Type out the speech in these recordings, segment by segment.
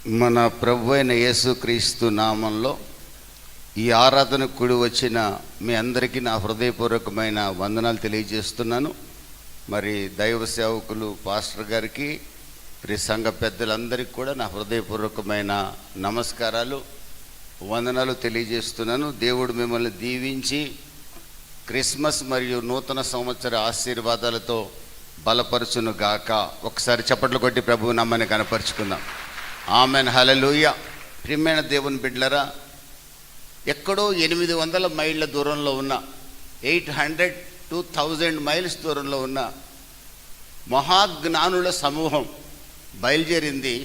మన ప్రభు అయిన యేసుక్రీస్తు నామంలో ఈ ఆరాధన కూడి వచ్చిన మీ అందరికీ నా హృదయపూర్వకమైన వందనాలు తెలియజేస్తున్నాను. మరి దైవ సేవకులు పాస్టర్ గారికి, ప్రియ సంఘ పెద్దలందరికీ కూడా నా హృదయపూర్వకమైన నమస్కారాలు, వందనాలు తెలియజేస్తున్నాను. దేవుడు మిమ్మల్ని దీవించి క్రిస్మస్ మరియు నూతన సంవత్సర ఆశీర్వాదాలతో బలపరచును గాక. ఒకసారి చప్పట్లు కొట్టి ప్రభువు నామాన్ని కనపరుచుకుందాం. ఆమెన్, హల్లెలూయా. ప్రియమైన దేవుని బిడ్డలారా, ఎక్కడో 800 మైళ్ళ దూరంలో ఉన్న 800 to 1000 మైల్స్ దూరంలో ఉన్న మహాజ్ఞానుల సమూహం బయలుదేరింది.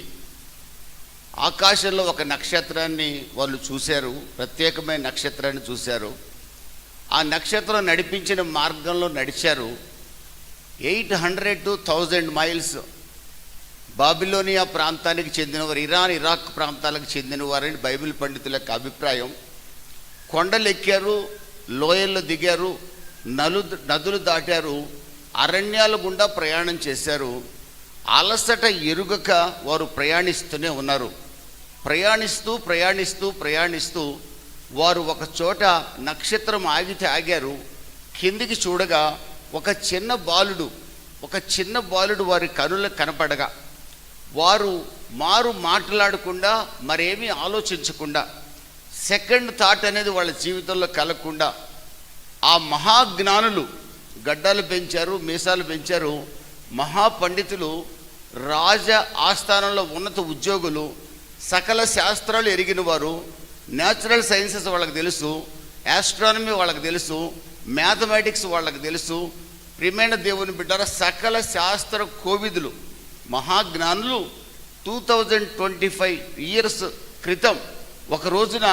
ఆకాశంలో ఒక నక్షత్రాన్ని వాళ్ళు చూశారు, ప్రత్యేకమైన నక్షత్రాన్ని చూశారు. ఆ నక్షత్రం నడిపించిన మార్గంలో నడిచారు. 800 to 1000 మైల్స్ బాబిలోనియా ప్రాంతానికి చెందినవారు, ఇరాన్, ఇరాక్ ప్రాంతాలకు చెందినవారని బైబిల్ పండితుల యొక్క అభిప్రాయం. కొండలు ఎక్కారు, లోయల్లో దిగారు, నదులు దాటారు, అరణ్యాల గుండా ప్రయాణం చేశారు. అలసట ఎరుగక వారు ప్రయాణిస్తూనే ఉన్నారు. ప్రయాణిస్తూ ప్రయాణిస్తూ ప్రయాణిస్తూ వారు ఒక చోట నక్షత్రం ఆగితే ఆగారు. కిందికి చూడగా ఒక చిన్న బాలుడు వారి కనులకు కనపడగా వారు మాట్లాడకుండా, మరేమీ ఆలోచించకుండా, సెకండ్ థాట్ అనేది వాళ్ళ జీవితంలో కలగకుండా ఆ మహాజ్ఞానులు గడ్డాలు పెంచారు, మీసాలు పెంచారు, మహాపండితులు, రాజ ఆస్థానంలో ఉన్నత ఉద్యోగులు, సకల శాస్త్రాలు ఎరిగిన వారు, న్యాచురల్ సైన్సెస్ వాళ్ళకి తెలుసు, ఆస్ట్రానమీ వాళ్ళకి తెలుసు, మ్యాథమెటిక్స్ వాళ్ళకి తెలుసు. ప్రియమైన దేవుని బిడ్డల సకల శాస్త్ర కోవిదులు, మహాజ్ఞానులు 2025 ఇయర్స్ క్రితం ఒక రోజున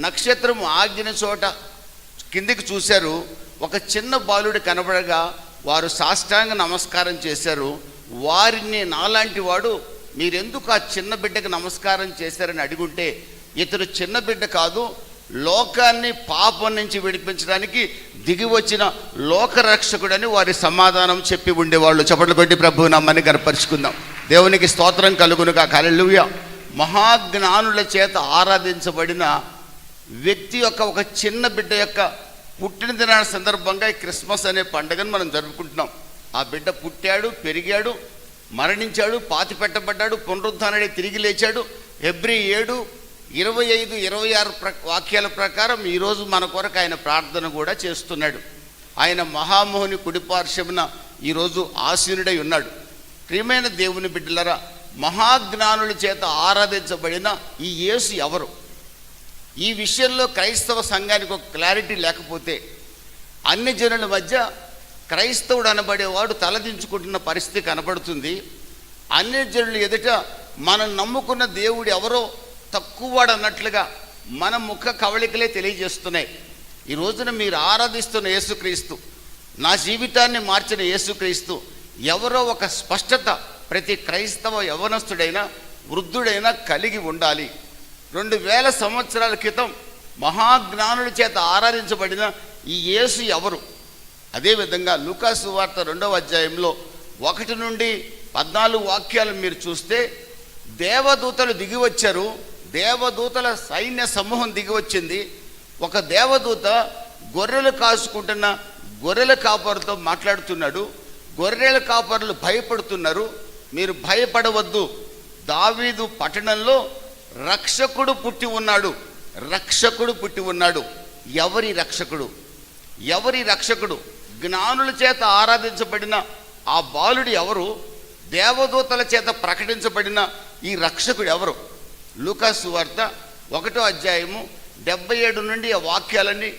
నక్షత్రం ఆగిన చోట కిందికి చూశారు. ఒక చిన్న బాలుడు కనబడగా వారు సాష్టాంగ నమస్కారం చేశారు. వారిని నాలాంటి వాడు మీరెందుకు ఆ చిన్న బిడ్డకు నమస్కారం చేశారని అడుగుంటే, ఇతడు చిన్న బిడ్డ కాదు, లోకాన్ని పాపం నుంచి విడిపించడానికి దిగి వచ్చిన లోకరక్షకుడని వారి సమాధానం చెప్పి ఉండేవాళ్ళు. చప్పట్లు కొట్టి ప్రభువు నామాన్ని కనపరుచుకుందాం. దేవునికి స్తోత్రం కలుగునుగా. హల్లెలూయా. మహాజ్ఞానుల చేత ఆరాధించబడిన వ్యక్తి యొక్క ఒక చిన్న బిడ్డ యొక్క పుట్టిన దినాల సందర్భంగా ఈ క్రిస్మస్ అనే పండుగను మనం జరుపుకుంటున్నాం. ఆ బిడ్డ పుట్టాడు, పెరిగాడు, మరణించాడు, పాతిపెట్టబడ్డాడు, పునరుద్ధానుడై తిరిగి లేచాడు. హెబ్రీ 7:25-26 వాక్యాల ప్రకారం ఈరోజు మన కొరకు ఆయన ప్రార్థన కూడా చేస్తున్నాడు. ఆయన మహామోహుని కుడిపార్శ్వమున ఈరోజు ఆసీనుడై ఉన్నాడు. ప్రియమైన దేవుని బిడ్డలరా, మహాజ్ఞానుల చేత ఆరాధించబడిన ఈ యేసు ఎవరు? ఈ విషయంలో క్రైస్తవ సంఘానికి ఒక క్లారిటీ లేకపోతే అన్ని జనుల మధ్య క్రైస్తవుడు అనబడేవాడు తలదించుకుంటున్న పరిస్థితి కనబడుతుంది. అన్ని జనులు ఎదుట మనం నమ్ముకున్న దేవుడు ఎవరో తక్కువవాడు అన్నట్లుగా మన ముఖ కవళికలే తెలియజేస్తున్నాయి. ఈ రోజున మీరు ఆరాధిస్తున్న యేసుక్రీస్తు, నా జీవితాన్ని మార్చిన యేసుక్రీస్తు ఎవరో ఒక స్పష్టత ప్రతి క్రైస్తవ యవనస్తుడైనా వృద్ధుడైనా కలిగి ఉండాలి. 2000 సంవత్సరాల క్రితం మహాజ్ఞానుల చేత ఆరాధించబడిన ఈ యేసు ఎవరు? అదేవిధంగా లూకా సువార్త 2వ అధ్యాయంలో 1 నుండి 14 వాక్యాలు మీరు చూస్తే దేవదూతలు దిగి వచ్చారు. దేవదూతల సైన్య సమూహం దిగి వచ్చింది. ఒక దేవదూత గొర్రెలు కాసుకుంటున్న గొర్రెల కాపరులతో మాట్లాడుతున్నాడు. గొర్రెల కాపరులు భయపడుతున్నారు. మీరు భయపడవద్దు, దావీదు పట్టణంలో రక్షకుడు పుట్టి ఉన్నాడు. రక్షకుడు పుట్టి ఉన్నాడు. ఎవరి రక్షకుడు? ఎవరి రక్షకుడు? జ్ఞానుల చేత ఆరాధించబడిన ఆ బాలుడు ఎవరు? దేవదూతల చేత ప్రకటించబడిన ఈ రక్షకుడు ఎవరు? లూకా సువార్త 1వ అధ్యాయము 77 నుండి ఆ వాక్యాలన్నీ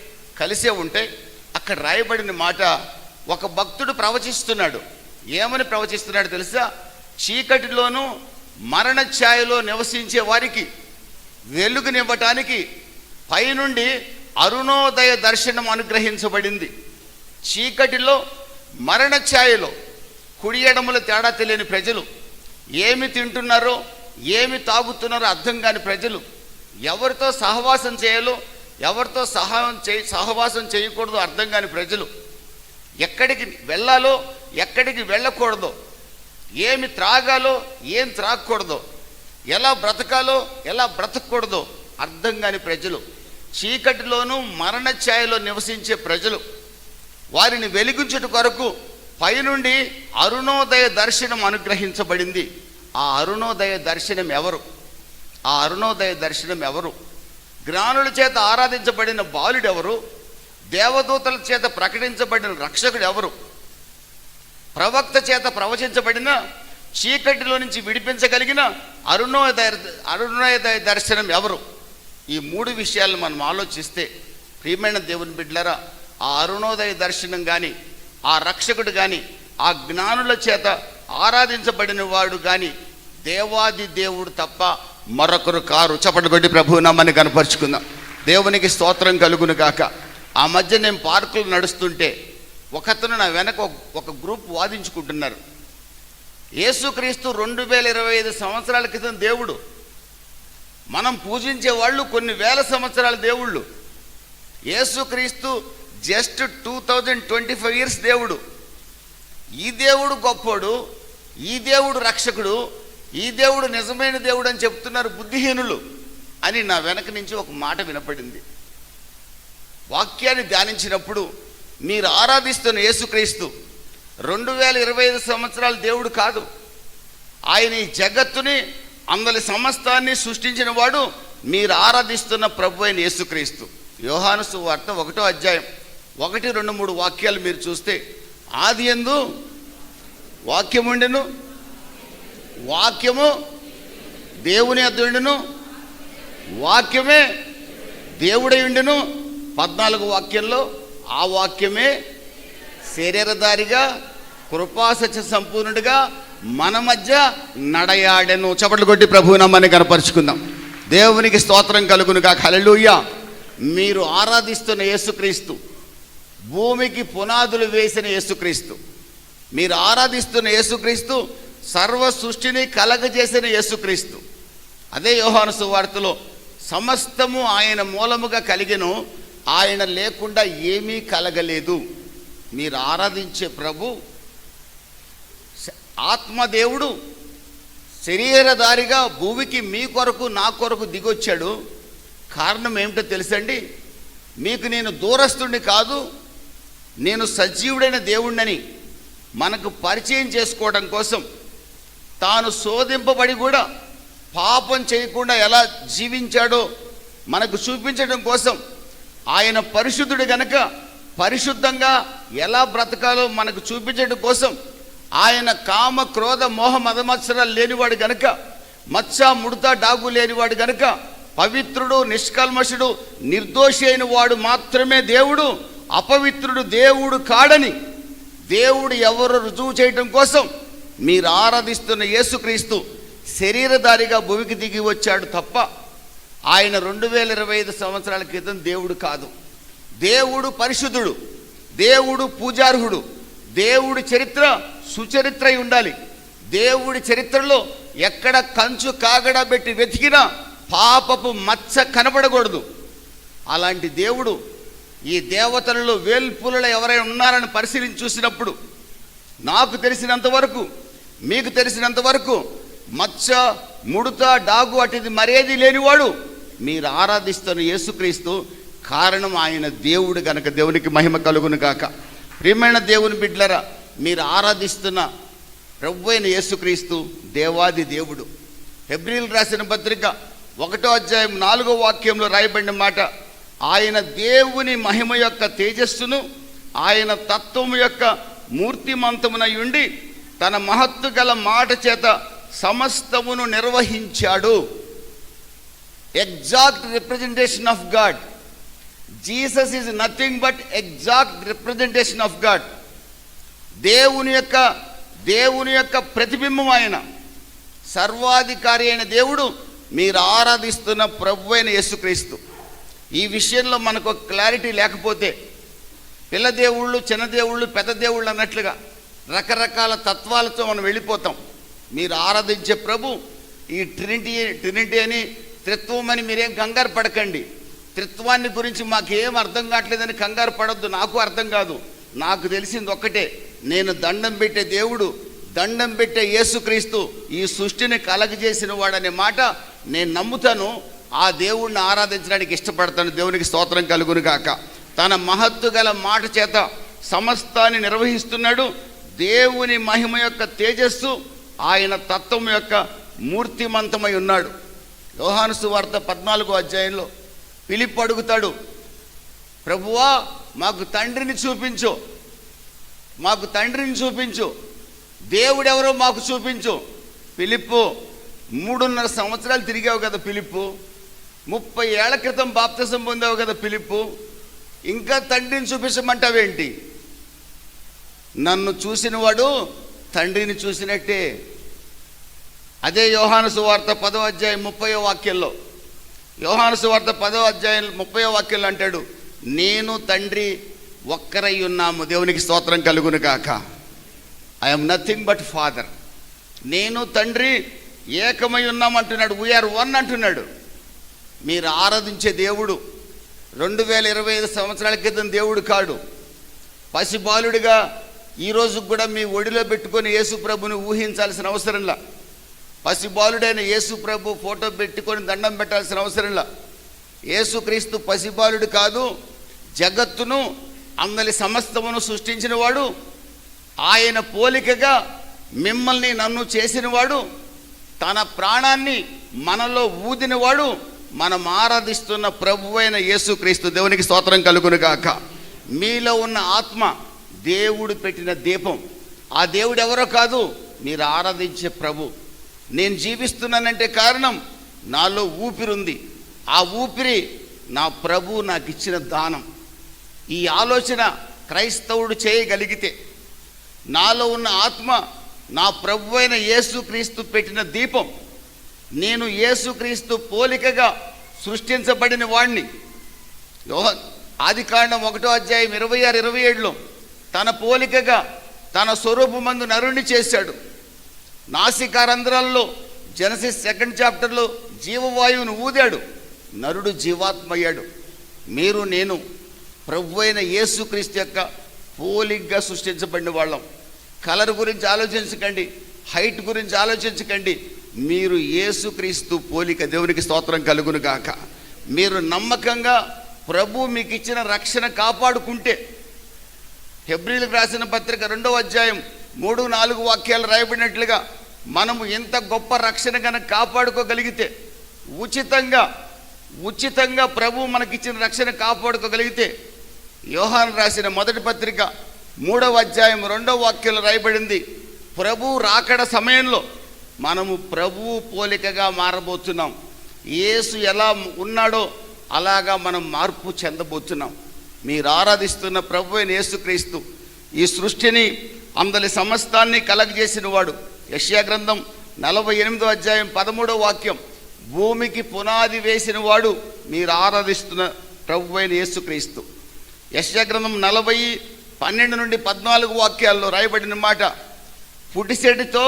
కలిసే ఉంటాయి. అక్కడ రాయబడిన మాట, ఒక భక్తుడు ప్రవచిస్తున్నాడు. ఏమని ప్రవచిస్తున్నాడు తెలుసా? చీకటిలోనూ మరణ ఛాయలో నివసించే వారికి వెలుగునివ్వటానికి పైనుండి అరుణోదయ దర్శనం అనుగ్రహించబడింది. చీకటిలో మరణ ఛాయలో కుడి ఎడముల తేడా తెలియని ప్రజలు, ఏమి తింటున్నారో ఏమి తాగుతున్నారో అర్థం కాని ప్రజలు, ఎవరితో సహవాసం చేయాలో ఎవరితో సహవాసం చేయకూడదో అర్థం కాని ప్రజలు, ఎక్కడికి వెళ్ళాలో ఎక్కడికి వెళ్ళకూడదో, ఏమి త్రాగాలో ఏం త్రాగకూడదో ఎలా బ్రతకాలో ఎలా బ్రతకూడదో అర్థం కాని ప్రజలు, చీకటిలోనూ మరణ ఛాయలో నివసించే ప్రజలు, వారిని వెలిగించుట కొరకు పైనుండి అరుణోదయ దర్శనం అనుగ్రహించబడింది. ఆ అరుణోదయ దర్శనం ఎవరు? ఆ అరుణోదయ దర్శనం ఎవరు? జ్ఞానుల చేత ఆరాధించబడిన బాలుడెవరు? దేవదూతల చేత ప్రకటించబడిన రక్షకుడు ఎవరు? ప్రవక్త చేత ప్రవచించబడిన చీకటిలో నుంచి విడిపించగలిగిన అరుణోదయ దర్శనం ఎవరు? ఈ మూడు విషయాలను మనం ఆలోచిస్తే ప్రియమైన దేవుని బిడ్డలారా, ఆ అరుణోదయ దర్శనం కానీ, ఆ రక్షకుడు కానీ, ఆ జ్ఞానుల చేత ఆరాధించబడిన వాడు కానీ దేవాది దేవుడు తప్ప మరొకరు కారు. చప్పట్లు కొట్టి ప్రభువు నామాన్ని కనపరుచుకుందాం. దేవునికి స్తోత్రం కలుగును గాక. ఆ మధ్య నేను పార్కులు నడుస్తుంటే ఒకతను నా వెనక ఒక గ్రూప్ వాదించుకుంటున్నారు. యేసుక్రీస్తు 2025 సంవత్సరాల క్రితం దేవుడు, మనం పూజించే వాళ్ళు కొన్ని వేల సంవత్సరాల దేవుళ్ళు. యేసుక్రీస్తు జస్ట్ 2025 ఇయర్స్ దేవుడు. ఈ దేవుడు గొప్పోడు, ఈ దేవుడు రక్షకుడు, ఈ దేవుడు నిజమైన దేవుడు అని చెప్తున్నారు బుద్ధిహీనులు అని నా వెనక నుంచి ఒక మాట వినపడింది. వాక్యాన్ని ధ్యానించినప్పుడు మీరు ఆరాధిస్తున్న యేసుక్రీస్తు 2025 సంవత్సరాల దేవుడు కాదు. ఆయన ఈ జగత్తుని, అందరి సమస్తాన్ని సృష్టించిన వాడు మీరు ఆరాధిస్తున్న ప్రభు అయిన యేసుక్రీస్తు. యోహాను సువార్త 1వ అధ్యాయం 1, 2, 3 వాక్యాలు మీరు చూస్తే, ఆది యందు వాక్యము ఉండెను, వాక్యము దేవుని యొద్ద ఉండెను, వాక్యమే దేవుడై ఉండెను. 14వ వాక్యంలో ఆ వాక్యమే శరీరధారిగా కృపాసత్య సంపూర్ణుడిగా మన మధ్య నడయాడెను. చప్పట్లు కొట్టి ప్రభువు నామాన్ని కనపరుచుకుందాం. దేవునికి స్తోత్రం కలుగును గాక. హల్లెలూయా. మీరు ఆరాధిస్తున్న యేసుక్రీస్తు, భూమికి పునాదులు వేసిన యేసుక్రీస్తు, మీరు ఆరాధిస్తున్న యేసుక్రీస్తు సర్వ సృష్టిని కలగజేసిన యేసుక్రీస్తు. అదే యోహాను సువార్తలో సమస్తము ఆయన మూలముగా కలిగెను, ఆయన లేకుండా ఏమీ కలగలేదు. మీరు ఆరాధించే ప్రభు ఆత్మదేవుడు శరీరధారిగా భూమికి మీ కొరకు నా కొరకు దిగొచ్చాడు. కారణం ఏమిటో తెలుసండి? మీకు నేను దూరస్తుడిని కాదు, నేను సజీవుడైన దేవుణ్ణని మనకు పరిచయం చేసుకోవడం కోసం, తాను శోధింపబడి కూడా పాపం చేయకుండా ఎలా జీవించాడో మనకు చూపించడం కోసం, ఆయన పరిశుద్ధుడు గనక పరిశుద్ధంగా ఎలా బ్రతకాలో మనకు చూపించడం కోసం, ఆయన కామ క్రోధ మోహ మదమత్సరాలు లేనివాడు గనక, మచ్చ ముడత డాగు లేనివాడు గనక, పవిత్రుడు నిష్కల్మషుడు నిర్దోషి అయిన వాడు మాత్రమే దేవుడు, అపవిత్రుడు దేవుడు కాడని దేవుడు ఎవరు రుజువు చేయడం కోసం మీరు ఆరాధిస్తున్న యేసుక్రీస్తు శరీరధారిగా భూమికి దిగి వచ్చాడు తప్ప ఆయన 2025 సంవత్సరాల క్రితం దేవుడు కాదు. దేవుడు పరిశుద్ధుడు, దేవుడు పూజార్హుడు, దేవుడి చరిత్ర సుచరిత్ర అయి ఉండాలి. దేవుడి చరిత్రలో ఎక్కడ కంచు కాగడా పెట్టి వెతికినా పాపపు మచ్చ కనబడకూడదు. అలాంటి దేవుడు ఈ దేవతలలో వేల్పులలో ఎవరైనా ఉన్నారని పరిశీలించి చూసినప్పుడు, నాకు తెలిసినంతవరకు, మీకు తెలిసినంతవరకు మచ్చ ముడత డాగు అటుది మరేది లేనివాడు మీరు ఆరాధిస్తున్న యేసుక్రీస్తు. కారణం ఆయన దేవుడు గనక. దేవునికి మహిమ కలుగును గాక. ప్రియమైన దేవుని బిడ్డలారా, మీరు ఆరాధిస్తున్న ప్రభువైన అయిన యేసుక్రీస్తు దేవాది దేవుడు. హెబ్రీయులకు రాసిన పత్రిక 1వ అధ్యాయం 4వ వాక్యంలో రాయబడిన మాట, ఆయన దేవుని మహిమ యొక్క తేజస్సును, ఆయన తత్వము యొక్క మూర్తిమంతమునై ఉండి తన మహత్తు గల మాట చేత సమస్తమును నిర్వహించాడు. Exact representation of God. Jesus is nothing but exact representation of God. దేవుని యొక్క ప్రతిబింబం ఆయన. సర్వాధికారి అయిన దేవుడు మీరు ఆరాధిస్తున్న ప్రభు అయిన యేసుక్రీస్తు. ఈ విషయంలో మనకు క్లారిటీ లేకపోతే పిల్ల దేవుళ్ళు, చిన్న దేవుళ్ళు, పెద్ద దేవుళ్ళు అన్నట్లుగా రకరకాల తత్వాలతో మనం వెళ్ళిపోతాం. మీరు ఆరాధించే ప్రభు ఈ ట్రినిటీ అని, త్రిత్వం అని మీరేం కంగారు పడకండి. త్రిత్వాన్ని గురించి మాకేం అర్థం కావట్లేదని కంగారు పడొద్దు. నాకు అర్థం కాదు. నాకు తెలిసింది ఒక్కటే, నేను దండం పెట్టే దేవుడు దండం పెట్టే యేసుక్రీస్తు ఈ సృష్టిని కలగజేసిన వాడనే మాట నేను నమ్ముతాను. ఆ దేవుణ్ణి ఆరాధించడానికి ఇష్టపడతాను. దేవునికి స్తోత్రం కలుగును గాక. తన మహత్తు గల మాట చేత సమస్తాన్ని నిర్వహిస్తున్నాడు. దేవుని మహిమ యొక్క తేజస్సు ఆయన తత్వం యొక్క మూర్తిమంతమై ఉన్నాడు. యోహాను సువార్త 14వ అధ్యాయంలో ఫిలిప్పు అడుగుతాడు, ప్రభువా మాకు తండ్రిని చూపించు, మాకు తండ్రిని చూపించు, దేవుడెవరో మాకు చూపించు. ఫిలిప్పు 3.5 సంవత్సరాలు తిరిగావు కదా ఫిలిప్పు, 30 ఏళ్ల క్రితం బాప్తిసం పొందావు కదా ఫిలిప్పు, ఇంకా తండ్రిని చూపించమంటావేంటి? నన్ను చూసినవాడు తండ్రిని చూసినట్టే. అదే యోహాను సువార్త 10వ అధ్యాయం 30వ వాక్యంలో, యోహాను సువార్త 10వ అధ్యాయం 30వ వాక్యంలో అంటాడు, నేను తండ్రి ఒక్కరై ఉన్నాము. దేవునికి స్తోత్రం కలుగును గాక. I'm nothing but father. నేను తండ్రి ఏకమై ఉన్నామంటున్నాడు. వీఆర్ వన్ అంటున్నాడు. మీరు ఆరాధించే దేవుడు 2025 సంవత్సరాల క్రితం దేవుడు కాడు. పసిబాలుడిగా ఈరోజు కూడా మీ ఒడిలో పెట్టుకొని యేసు ప్రభుని ఊహించాల్సిన అవసరంలా. పసిబాలుడైన యేసు ప్రభు ఫోటో పెట్టుకొని దండం పెట్టాల్సిన అవసరంలా. యేసుక్రీస్తు పసిబాలుడు కాదు, జగత్తును అందరి సమస్తమును సృష్టించిన వాడు. ఆయన పోలికగా మిమ్మల్ని నన్ను చేసినవాడు, తన ప్రాణాన్ని మనలో ఊదినవాడు, మనం ఆరాధిస్తున్న ప్రభువైన యేసుక్రీస్తు. దేవునికి స్తోత్రం కలుగును గాక. మీలో ఉన్న ఆత్మ దేవుడు పెట్టిన దీపం. ఆ దేవుడు ఎవరో కాదు, మీరు ఆరాధించే ప్రభు. నేను జీవిస్తున్నానంటే కారణం నాలో ఊపిరి. ఆ ఊపిరి నా ప్రభు నాకు ఇచ్చిన దానం. ఈ ఆలోచన క్రైస్తవుడు చేయగలిగితే, నాలో ఉన్న ఆత్మ నా ప్రభువైన యేసుక్రీస్తు పెట్టిన దీపం, నేను యేసుక్రీస్తు పోలికగా సృష్టించబడిన వాణ్ణి. ఆదికాండం 1వ అధ్యాయం 26-27లో తన పోలికగా తన స్వరూపమందు నరుణ్ణి చేశాడు. నాసికారంధ్రాల్లో జెనసిస్ 2వ చాప్టర్లో జీవవాయువును ఊదాడు, నరుడు జీవాత్మ అయ్యాడు. మీరు నేను ప్రభువైన యేసుక్రీస్తు యొక్క పోలికగా సృష్టించబడిన వాళ్ళం. కలర్ గురించి ఆలోచించకండి, హైట్ గురించి ఆలోచించకండి. మీరు యేసుక్రీస్తు పోలిక. దేవునికి స్తోత్రం కలుగును గాక. మీరు నమ్మకంగా ప్రభు మీకు ఇచ్చిన రక్షణ కాపాడుకుంటే, హెబ్రీలకు రాసిన పత్రిక 2వ అధ్యాయం 3-4 వాక్యాలు రాయబడినట్లుగా మనము ఎంత గొప్ప రక్షణ కనుక కాపాడుకోగలిగితే, ఉచితంగా ప్రభు మనకిచ్చిన రక్షణ కాపాడుకోగలిగితే, యోహాను రాసిన మొదటి పత్రిక 3వ అధ్యాయం 2వ వాక్యంలో రాయబడింది, ప్రభు రాకడ సమయంలో మనము ప్రభువు పోలికగా మారబోతున్నాం. యేసు ఎలా ఉన్నాడో అలాగా మనం మార్పు చెందబోతున్నాం. మీరు ఆరాధిస్తున్న ప్రభువైన యేసుక్రీస్తు ఈ సృష్టిని అందరి సమస్తాన్ని కలగజేసిన వాడు. యెషయా గ్రంథం 48వ అధ్యాయం 13వ వాక్యం, భూమికి పునాది వేసిన వాడు మీరు ఆరాధిస్తున్న ప్రభువైన యేసుక్రీస్తు. యెషయా గ్రంథం 40:12-14 వాక్యాల్లో రాయబడిన మాట, పుటిసెడితో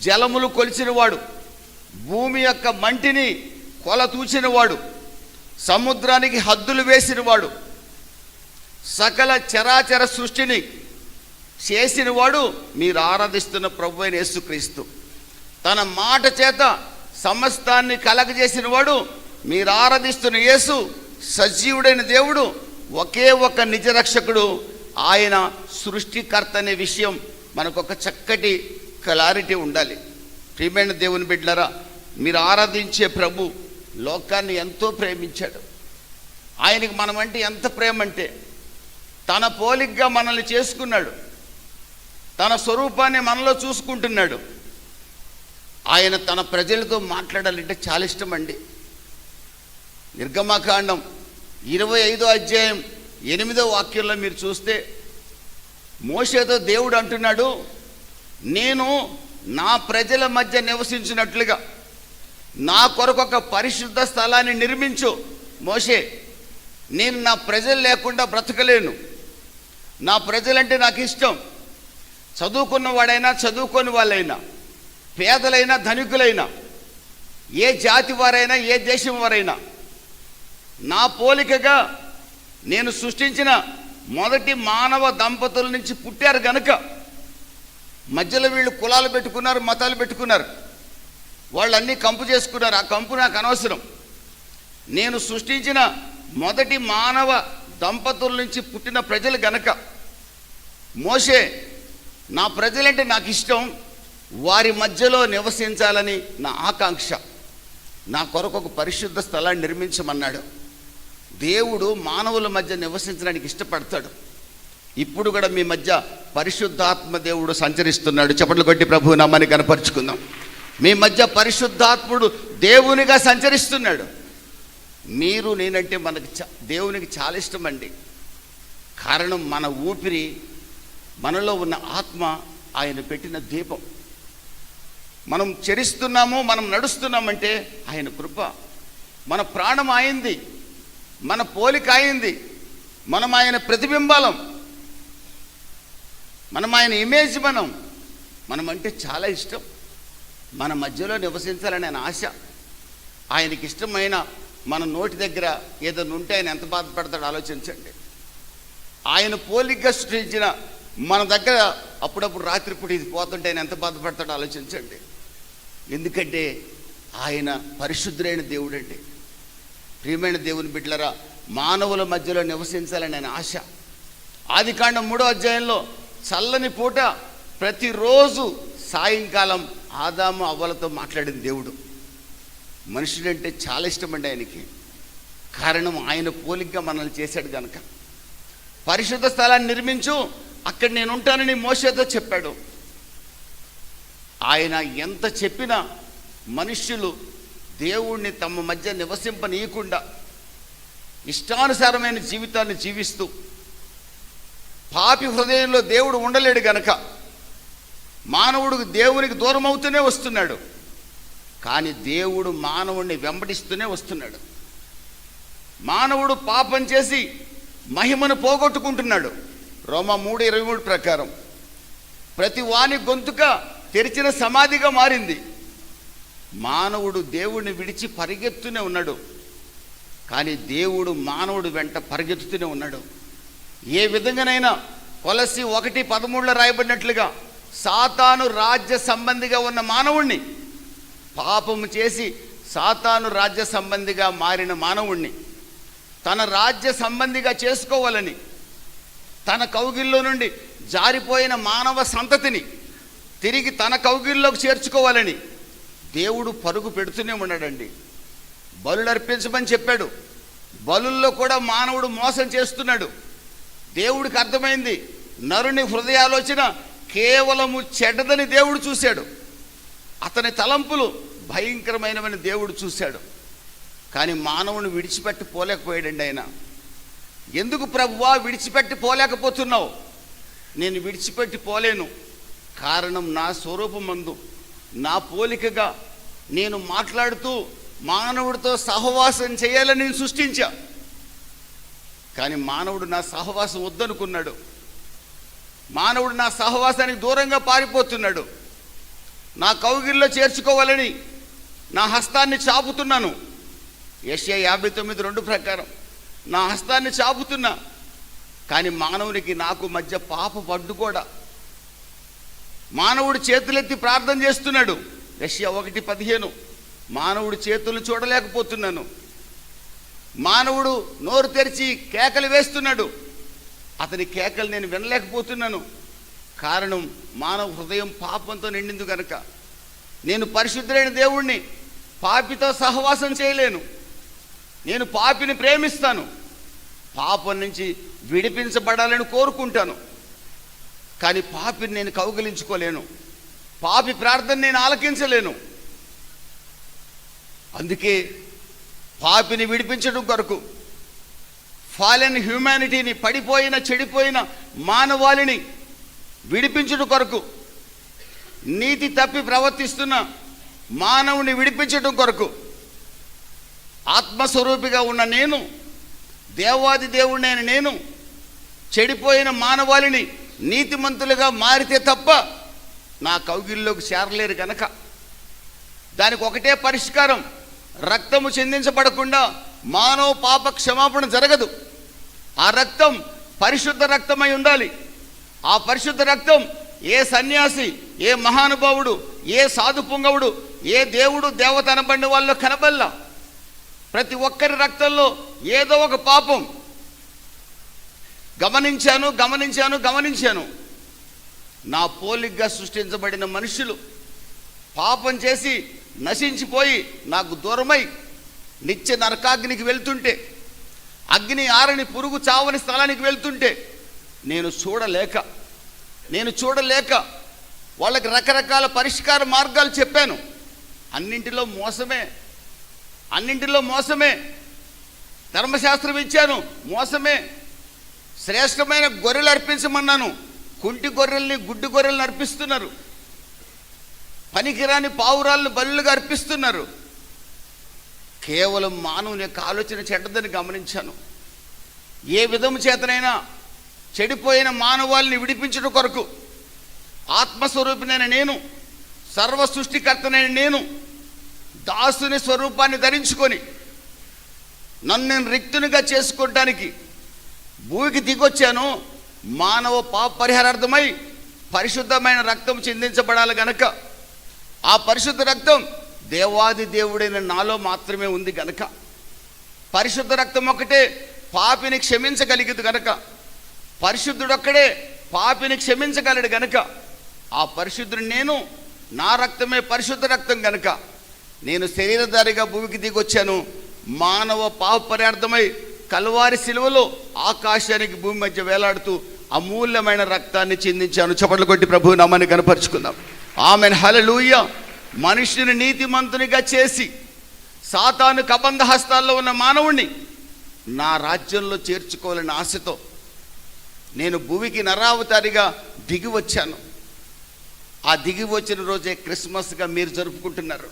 జలములు కొలిచినవాడు, భూమి యొక్క మంటిని కొలతూచినవాడు, సముద్రానికి హద్దులు వేసినవాడు, సకల చరాచర సృష్టిని చేసినవాడు మీరు ఆరాధిస్తున్న ప్రభువైన యేసుక్రీస్తు. తన మాట చేత సమస్తాన్ని కలగజేసినవాడు మీరు ఆరాధిస్తున్న యేసు సజీవుడైన దేవుడు, ఒకే ఒక నిజరక్షకుడు, ఆయన సృష్టికర్త అనే విషయం మనకు ఒక చక్కటి క్లారిటీ ఉండాలి. ప్రియమైన దేవుని బిడ్డలారా, మీరు ఆరాధించే ప్రభు లోకాన్ని ఎంతో ప్రేమించాడు. ఆయనకి మనమంటే ఎంత ప్రేమ అంటే, తన పోలికగా మనల్ని చేసుకున్నాడు, తన స్వరూపాన్ని మనలో చూసుకుంటున్నాడు. ఆయన తన ప్రజలతో మాట్లాడాలంటే చాలా ఇష్టం అండి. నిర్గమకాండం 25వ అధ్యాయం 8వ వాక్యంలో మీరు చూస్తే, మోషేతో దేవుడు అంటున్నాడు, నేను నా ప్రజల మధ్య నివసించినట్లుగా నా కొరకు ఒక పరిశుద్ధ స్థలాన్ని నిర్మించు మోషే. నేను నా ప్రజలు లేకుండా బ్రతకలేను. నా ప్రజలంటే నాకు ఇష్టం. చదువుకున్న వాడైనా చదువుకోని వాళ్ళైనా, పేదలైనా ధనికులైనా, ఏ జాతి వారైనా ఏ దేశం వారైనా, నా పోలికగా నేను సృష్టించిన మొదటి మానవ దంపతుల నుంచి పుట్టారు గనుక మధ్యలో వీళ్ళు కులాలు పెట్టుకున్నారు, మతాలు పెట్టుకున్నారు, వాళ్ళు అన్నీ కంపు చేసుకున్నారు. ఆ కంపు నాకు అనవసరం. నేను సృష్టించిన మొదటి మానవ దంపతుల నుంచి పుట్టిన ప్రజలు గనక మోషే నా ప్రజలంటే నాకు ఇష్టం, వారి మధ్యలో నివసించాలని నా ఆకాంక్ష. నా కొరకు ఒక పరిశుద్ధ స్థలాన్ని నిర్మించమన్నాడు. దేవుడు మానవుల మధ్య నివసించడానికి ఇష్టపడతాడు. ఇప్పుడు కూడా మీ మధ్య పరిశుద్ధాత్మ దేవుడు సంచరిస్తున్నాడు. చప్పట్లు కొట్టి ప్రభువు నామాన్ని కనపరుచుకుందాం. మీ మధ్య పరిశుద్ధాత్ముడు దేవునిగా సంచరిస్తున్నాడు. మీరు నేనంటే దేవునికి చాలా ఇష్టం అండి. కారణం మన ఊపిరి, మనలో ఉన్న ఆత్మ ఆయన పెట్టిన దీపం. మనం చరిస్తున్నాము, మనం నడుస్తున్నామంటే ఆయన కృప. మన ప్రాణం ఆయింది, మన పోలిక అయింది, మనం ఆయన ప్రతిబింబాలం, మనం ఆయన ఇమేజ్. మనం అంటే చాలా ఇష్టం. మన మధ్యలో నివసించాలని ఆయన ఆశ. ఆయనకి ఇష్టమైన మన నోటి దగ్గర ఏదైనా ఉంటే ఆయన ఎంత బాధపడతాడో ఆలోచించండి. ఆయన పోలికగా సృష్టించిన మన దగ్గర అప్పుడప్పుడు రాత్రిపూట ఇది పోతుంటే ఆయన ఎంత బాధపడతాడో ఆలోచించండి. ఎందుకంటే ఆయన పరిశుద్ధుడైన దేవుడు అండి. ప్రియమైన దేవుని బిడ్డలారా, మానవుల మధ్యలో నివసించాలని ఆయన ఆశ. ఆదికాండం 3వ అధ్యాయంలో చల్లని పూట ప్రతిరోజు సాయంకాలం ఆదాము అవ్వలతో మాట్లాడిన దేవుడు. మనుషుడంటే చాలా ఇష్టమండి ఆయనకి. కారణం ఆయన పోలికగా మనల్ని చేశాడు కనుక. పరిశుద్ధ స్థలాన్ని నిర్మించు, అక్కడ నేను ఉంటానని మోషేతో చెప్పాడు. ఆయన ఎంత చెప్పినా మనుష్యులు దేవుణ్ణి తమ మధ్య నివసింపనీయకుండా ఇష్టానుసారమైన జీవితాన్ని జీవిస్తూ, పాపి హృదయంలో దేవుడు ఉండలేడు గనక మానవుడు దేవునికి దూరం అవుతూనే వస్తున్నాడు. కానీ దేవుడు మానవుడిని వెంబడిస్తూనే వస్తున్నాడు. మానవుడు పాపం చేసి మహిమను పోగొట్టుకుంటున్నాడు. రోమా 3:23 ప్రకారం ప్రతి వాని గొంతుక తెరిచిన సమాధిగా మారింది. మానవుడు దేవుడిని విడిచి పరిగెత్తునే ఉన్నాడు, కానీ దేవుడు మానవుడు వెంట పరిగెత్తుతూనే ఉన్నాడు. ఏ విధంగానైనా కొలసి 1:13 రాయబడినట్లుగా సాతాను రాజ్య సంబంధిగా ఉన్న మానవుణ్ణి, పాపము చేసి సాతాను రాజ్య సంబంధిగా మారిన మానవుణ్ణి తన రాజ్య సంబంధిగా చేసుకోవాలని, తన కౌగిల్లో నుండి జారిపోయిన మానవ సంతతిని తిరిగి తన కౌగిల్లోకి చేర్చుకోవాలని దేవుడు పరుగు పెడుతూనే ఉన్నాడండి. బలులు అర్పించమని చెప్పాడు. బలుల్లో కూడా మానవుడు మోసం చేస్తున్నాడు. దేవుడికి అర్థమైంది, నరుని హృదయాలోచన కేవలము చెడ్డదని దేవుడు చూశాడు. అతని తలంపులు భయంకరమైనవని దేవుడు చూశాడు. కానీ మానవుని విడిచిపెట్టి పోలేకపోయాడండి ఆయన. ఎందుకు ప్రభువా విడిచిపెట్టి పోలేకపోతున్నావు? నేను విడిచిపెట్టి పోలేను. కారణం నా స్వరూపమందు నా పోలికగా నేను మాట్లాడుతూ మానవుడితో సహవాసం చేయాలని నేను సృష్టించా. కానీ మానవుడు నా సహవాసం వద్దనుకున్నాడు. మానవుడు నా సహవాసానికి దూరంగా పారిపోతున్నాడు. నా కౌగిల్లో చేర్చుకోవాలని నా హస్తాన్ని చాపుతున్నాను. యెషయా 59:2 ప్రకారం నా హస్తాన్ని చాపుతున్నా. కానీ మానవునికి నాకు మధ్య పాపపు అడ్డు కూడా. మానవుడు చేతులెత్తి ప్రార్థన చేస్తున్నాడు. యెషయా 1:15 మానవుడు చేతులు చూడలేకపోతున్నాను. మానవుడు నోరు తెరిచి కేకలు వేస్తున్నాడు. అతని కేకలు నేను వినలేకపోతున్నాను. కారణం మానవ హృదయం పాపంతో నిండింది కనుక. నేను పరిశుద్ధుడైన దేవుణ్ణి పాపితో సహవాసం చేయలేను. నేను పాపిని ప్రేమిస్తాను. పాపం నుంచి విడిపించబడాలని కోరుకుంటాను. కానీ పాపిని నేను కౌగిలించుకోలేను. పాపి ప్రార్థన నేను ఆలకించలేను. అందుకే పాపిని విడిపించడం కొరకు, ఫాలెన్ హ్యూమానిటీని, పడిపోయిన చెడిపోయిన మానవాళిని విడిపించడం కొరకు, నీతి తప్పి ప్రవర్తిస్తున్న మానవుని విడిపించడం కొరకు ఆత్మస్వరూపిగా ఉన్న నేను, దేవాది దేవుడైన నేను చెడిపోయిన మానవాళిని నీతిమంతులుగా మారితే తప్ప నా కౌగిల్లోకి చేరలేరు కనుక దానికి ఒకటే పరిష్కారం. రక్తము చిందించబడకుండా మానవ పాప క్షమాపణ జరగదు. ఆ రక్తం పరిశుద్ధ రక్తమై ఉండాలి. ఆ పరిశుద్ధ రక్తం ఏ సన్యాసి, ఏ మహానుభావుడు, ఏ సాధు పుంగవుడు, ఏ దేవుడు దేవత అనబడిన వాళ్ళు కనబల్లా. ప్రతి ఒక్కరి రక్తంలో ఏదో ఒక పాపం గమనించాను. నా పోలికగా సృష్టించబడిన మనుషులు పాపం చేసి నశించిపోయి నాకు దూరమై నిత్య నరకాగ్నికి వెళ్తుంటే, అగ్ని ఆరని పురుగు చావని స్థలానికి వెళ్తుంటే నేను చూడలేక వాళ్ళకి రకరకాల పరిష్కార మార్గాలు చెప్పాను. అన్నింటిలో మోసమే. ధర్మశాస్త్రం ఇచ్చాను, మోసమే. శ్రేష్టమైన గొర్రెలు అర్పించమన్నాను, కుంటి గొర్రెల్ని గుడ్డి గొర్రెల్ని అర్పిస్తున్నారు. పనికిరాని పావురాలను బలులుగా అర్పిస్తున్నారు. కేవలం మానవుని యొక్క ఆలోచన చెడ్డదని గమనించాను. ఏ విధము చేతనైనా చెడిపోయిన మానవాళిని విడిపించడం కొరకు ఆత్మస్వరూపినైన నేను, సర్వ సృష్టికర్తనైన నేను దాసుని స్వరూపాన్ని ధరించుకొని నన్ను నేను రిక్తునిగా చేసుకోవడానికి భూమికి దిగొచ్చాను. మానవ పాప పరిహారార్థమై పరిశుద్ధమైన రక్తం చిందించబడాలి గనక, ఆ పరిశుద్ధ రక్తం దేవాది దేవుడైన నాలో మాత్రమే ఉంది గనక, పరిశుద్ధ రక్తం ఒక్కటే పాపిని క్షమించగలిగదు గనక, పరిశుద్ధుడొక్కడే పాపిని క్షమించగలడు గనక, ఆ పరిశుద్ధుడు నేను, నా రక్తమే పరిశుద్ధ రక్తం గనక నేను శరీరధారిగా భూమికి దిగొచ్చాను. మానవ పాప పరిహారార్థమై కల్వారి శిలువలో ఆకాశానికి భూమి మధ్య వేలాడుతూ అమూల్యమైన రక్తాన్ని చిందించాను. చప్పట్లు కొట్టి ప్రభువు నామాన్ని కనపరుచుకుందాం. ఆమెన్, హల్లెలూయా. మనుష్యుని నీతిమంతునిగా చేసి సాతాను కబంధ హస్తాల్లో ఉన్న మానవుణ్ణి నా రాజ్యంలో చేర్చుకోవాలని ఆశతో నేను భూమికి నరావతారిగా దిగి వచ్చాను. ఆ దిగి వచ్చిన రోజే క్రిస్మస్గా మీరు జరుపుకుంటున్నారు.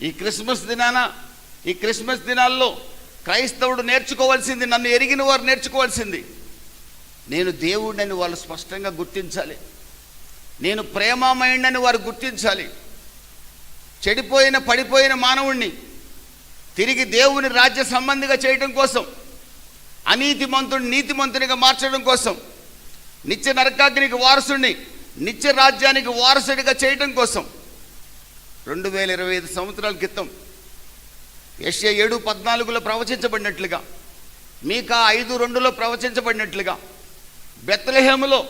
ఈ క్రిస్మస్ దినాల్లో క్రైస్తవుడు నేర్చుకోవాల్సింది, నన్ను ఎరిగిన వారు నేర్చుకోవాల్సింది, నేను దేవుడిని వాళ్ళు స్పష్టంగా గుర్తించాలి. నేను ప్రేమమయుడని వారు గుర్తించాలి. పడిపోయిన మానవుణ్ణి తిరిగి దేవుని రాజ్య సంబంధిగా చేయడం కోసం, అనీతిమంతుడిని నీతిమంతునిగా మార్చడం కోసం, నిత్య నరకాగ్నికి వారసుడిని నిత్య రాజ్యానికి వారసుడిగా చేయడం కోసం 2025 సంవత్సరాల క్రితం యెషయా 7:14 ప్రవచించబడినట్లుగా, మీకా 5:2 ప్రవచించబడినట్లుగా బెత్లెహేములో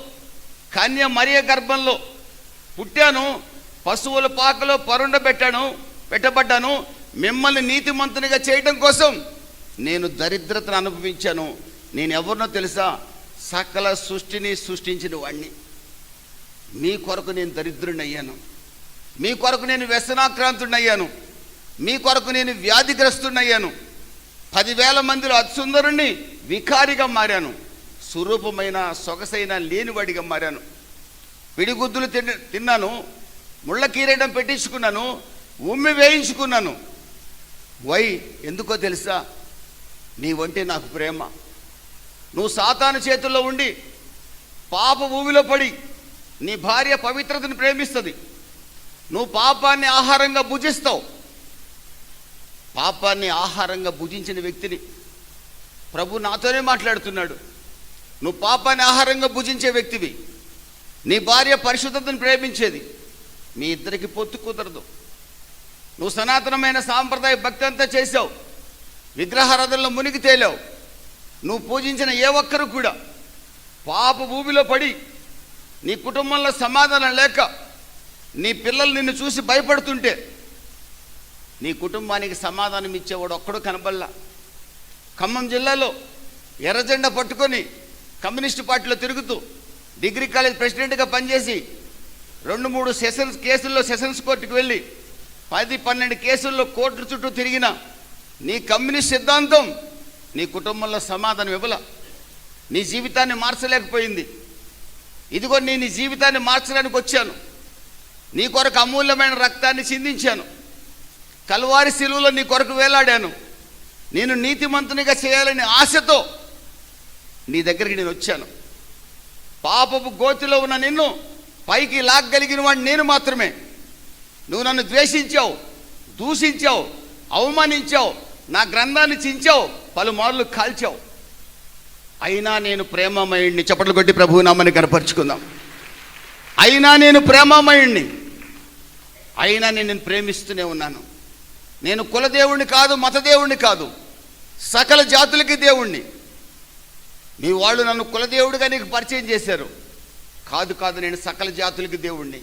కన్య మరియ గర్భంలో పుట్టాను, పశువుల పాకలో పెట్టబడ్డాను. మిమ్మల్ని నీతిమంతునిగా చేయడం కోసం నేను దరిద్రతను అనుభవించాను. నేను ఎవరినో తెలుసా? సకల సృష్టిని సృష్టించిన వాణ్ణి. మీ కొరకు నేను దరిద్రుని అయ్యాను, మీ కొరకు నేను వ్యసనాక్రాంతుడిని అయ్యాను, మీ కొరకు నేను వ్యాధిగ్రస్తుడిని అయ్యాను. 10,000 మందిలో అతిసుందరుణ్ణి వికారిగా మారాను, స్వరూపమైన సొగసైన లేనివాడిగా మారాను. పిడిగుద్దులు తిన్నాను, ముళ్ళ కిరీటం పెట్టించుకున్నాను, ఉమ్మి వేయించుకున్నాను. ఎందుకో తెలుసా? నీవంటే నాకు ప్రేమ. నువ్వు సాతాను చేతుల్లో ఉండి పాప ఊవిలో పడి నీ భార్య పవిత్రతను ప్రేమిస్తుంది. నువ్వు పాపాన్ని ఆహారంగా భుజిస్తావు. పాపాన్ని ఆహారంగా భుజించిన వ్యక్తిని ప్రభు నాతోనే మాట్లాడుతున్నాడు. నువ్వు పాపాన్ని ఆహారంగా భుజించే వ్యక్తివి. నీ భార్య పరిశుద్ధతను ప్రేమించేది. మీ ఇద్దరికి పొత్తు కుదరదు. నువ్వు సనాతనమైన సాంప్రదాయ భక్తి అంతా చేసావు, విగ్రహారాధనలో మునిగి తేలావు. నువ్వు పూజించిన ఏ ఒక్కరు కూడా పాప భూమిలో పడి నీ కుటుంబంలో సమాధానం లేక నీ పిల్లలు నిన్ను చూసి భయపడుతుంటే నీ కుటుంబానికి సమాధానం ఇచ్చేవాడు ఒక్కడు కనబల్లా. ఖమ్మం జిల్లాలో ఎర్రజెండా పట్టుకొని కమ్యూనిస్టు పార్టీలో తిరుగుతూ డిగ్రీ కాలేజ్ ప్రెసిడెంట్గా పనిచేసి 2-3 కేసుల్లో సెషన్స్ కోర్టుకు వెళ్ళి 10-12 కేసుల్లో కోర్టు చుట్టూ తిరిగిన నీ కమ్యూనిస్ట్ సిద్ధాంతం నీ కుటుంబంలో సమాధానం ఇవ్వల. నీ జీవితాన్ని మార్చలేకపోయింది. ఇదిగో నీ జీవితాన్ని మార్చడానికి వచ్చాను. నీ కొరకు అమూల్యమైన రక్తాన్ని చిందించాను. కల్వారి శిలువలో నీ కొరకు వేలాడాను. నేను నీతిమంతునిగా చేయాలని ఆశతో నీ దగ్గరికి నేను వచ్చాను. పాపపు గోతిలో ఉన్న నిన్ను పైకి లాగగలిగిన వాడిని నేను మాత్రమే. నువ్వు నన్ను ద్వేషించావు, దూషించావు, అవమానించావు, నా గ్రంథాన్ని చించావు, పలుమార్లు కాల్చావు. అయినా నేను ప్రేమమయుడిని. చప్పట్లు కొట్టి ప్రభువు నామని కనపరుచుకుందాం. అయినా నేను ప్రేమమయుణ్ణి, అయినా నేను ప్రేమిస్తూనే ఉన్నాను. నేను కులదేవుణ్ణి కాదు, మతదేవుణ్ణి కాదు, సకల జాతులకి దేవుణ్ణి. మీ వాళ్ళు నన్ను కులదేవుడిగా నీకు పరిచయం చేశారు. కాదు కాదు, నేను సకల జాతులకి దేవుణ్ణి.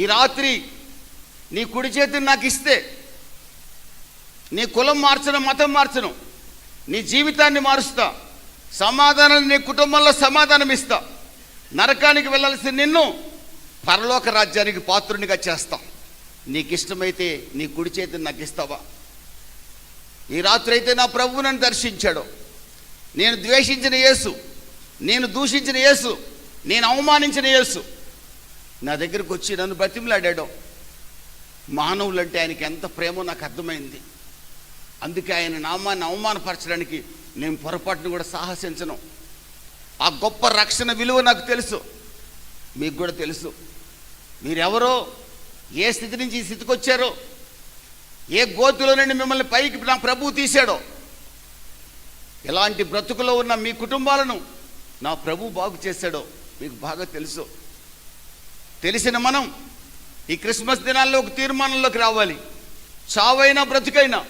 ఈ రాత్రి నీ కుడి చేతిని నాకు ఇస్తే నీ కులం మార్చను, మతం మార్చను, నీ జీవితాన్ని మారుస్తా. సమాధానం, నీ కుటుంబంలో సమాధానం ఇస్తా. నరకానికి వెళ్ళాల్సిన నిన్ను పరలోక రాజ్యానికి పాత్రునిగా చేస్తా. నీకు ఇష్టమైతే నీ కుడి చేతిని నాకు ఇస్తావా? ఈ రాత్రి అయితే నా ప్రభువు నన్ను దర్శించాడు. నేను ద్వేషించిన యేసు, నేను దూషించిన యేసు, నేను అవమానించిన యేసు నా దగ్గరకు వచ్చి నన్ను బ్రతిమలాడాడు. మానవులంటే ఆయనకి ఎంత ప్రేమో నాకు అర్థమైంది. అందుకే ఆయన నామాన్ని అవమానపరచడానికి నేను పొరపాటును కూడా సాహసించను. ఆ గొప్ప రక్షణ విలువ నాకు తెలుసు, మీకు కూడా తెలుసు. మీరెవరో, ఏ స్థితి నుంచి ఈ స్థితికి వచ్చారో, ఏ గోతులో నుండి మిమ్మల్ని పైకి నా ప్రభువు తీశాడో, ఎలాంటి బ్రతుకులో ఉన్న మీ కుటుంబాలను నా ప్రభువు బాగు చేశాడో మీకు బాగా తెలుసు. తెలిసిన మనం ఈ క్రిస్మస్ దినాల్లో ఒక తీర్మానంలోకి రావాలి. చావైనా బ్రతుకైనా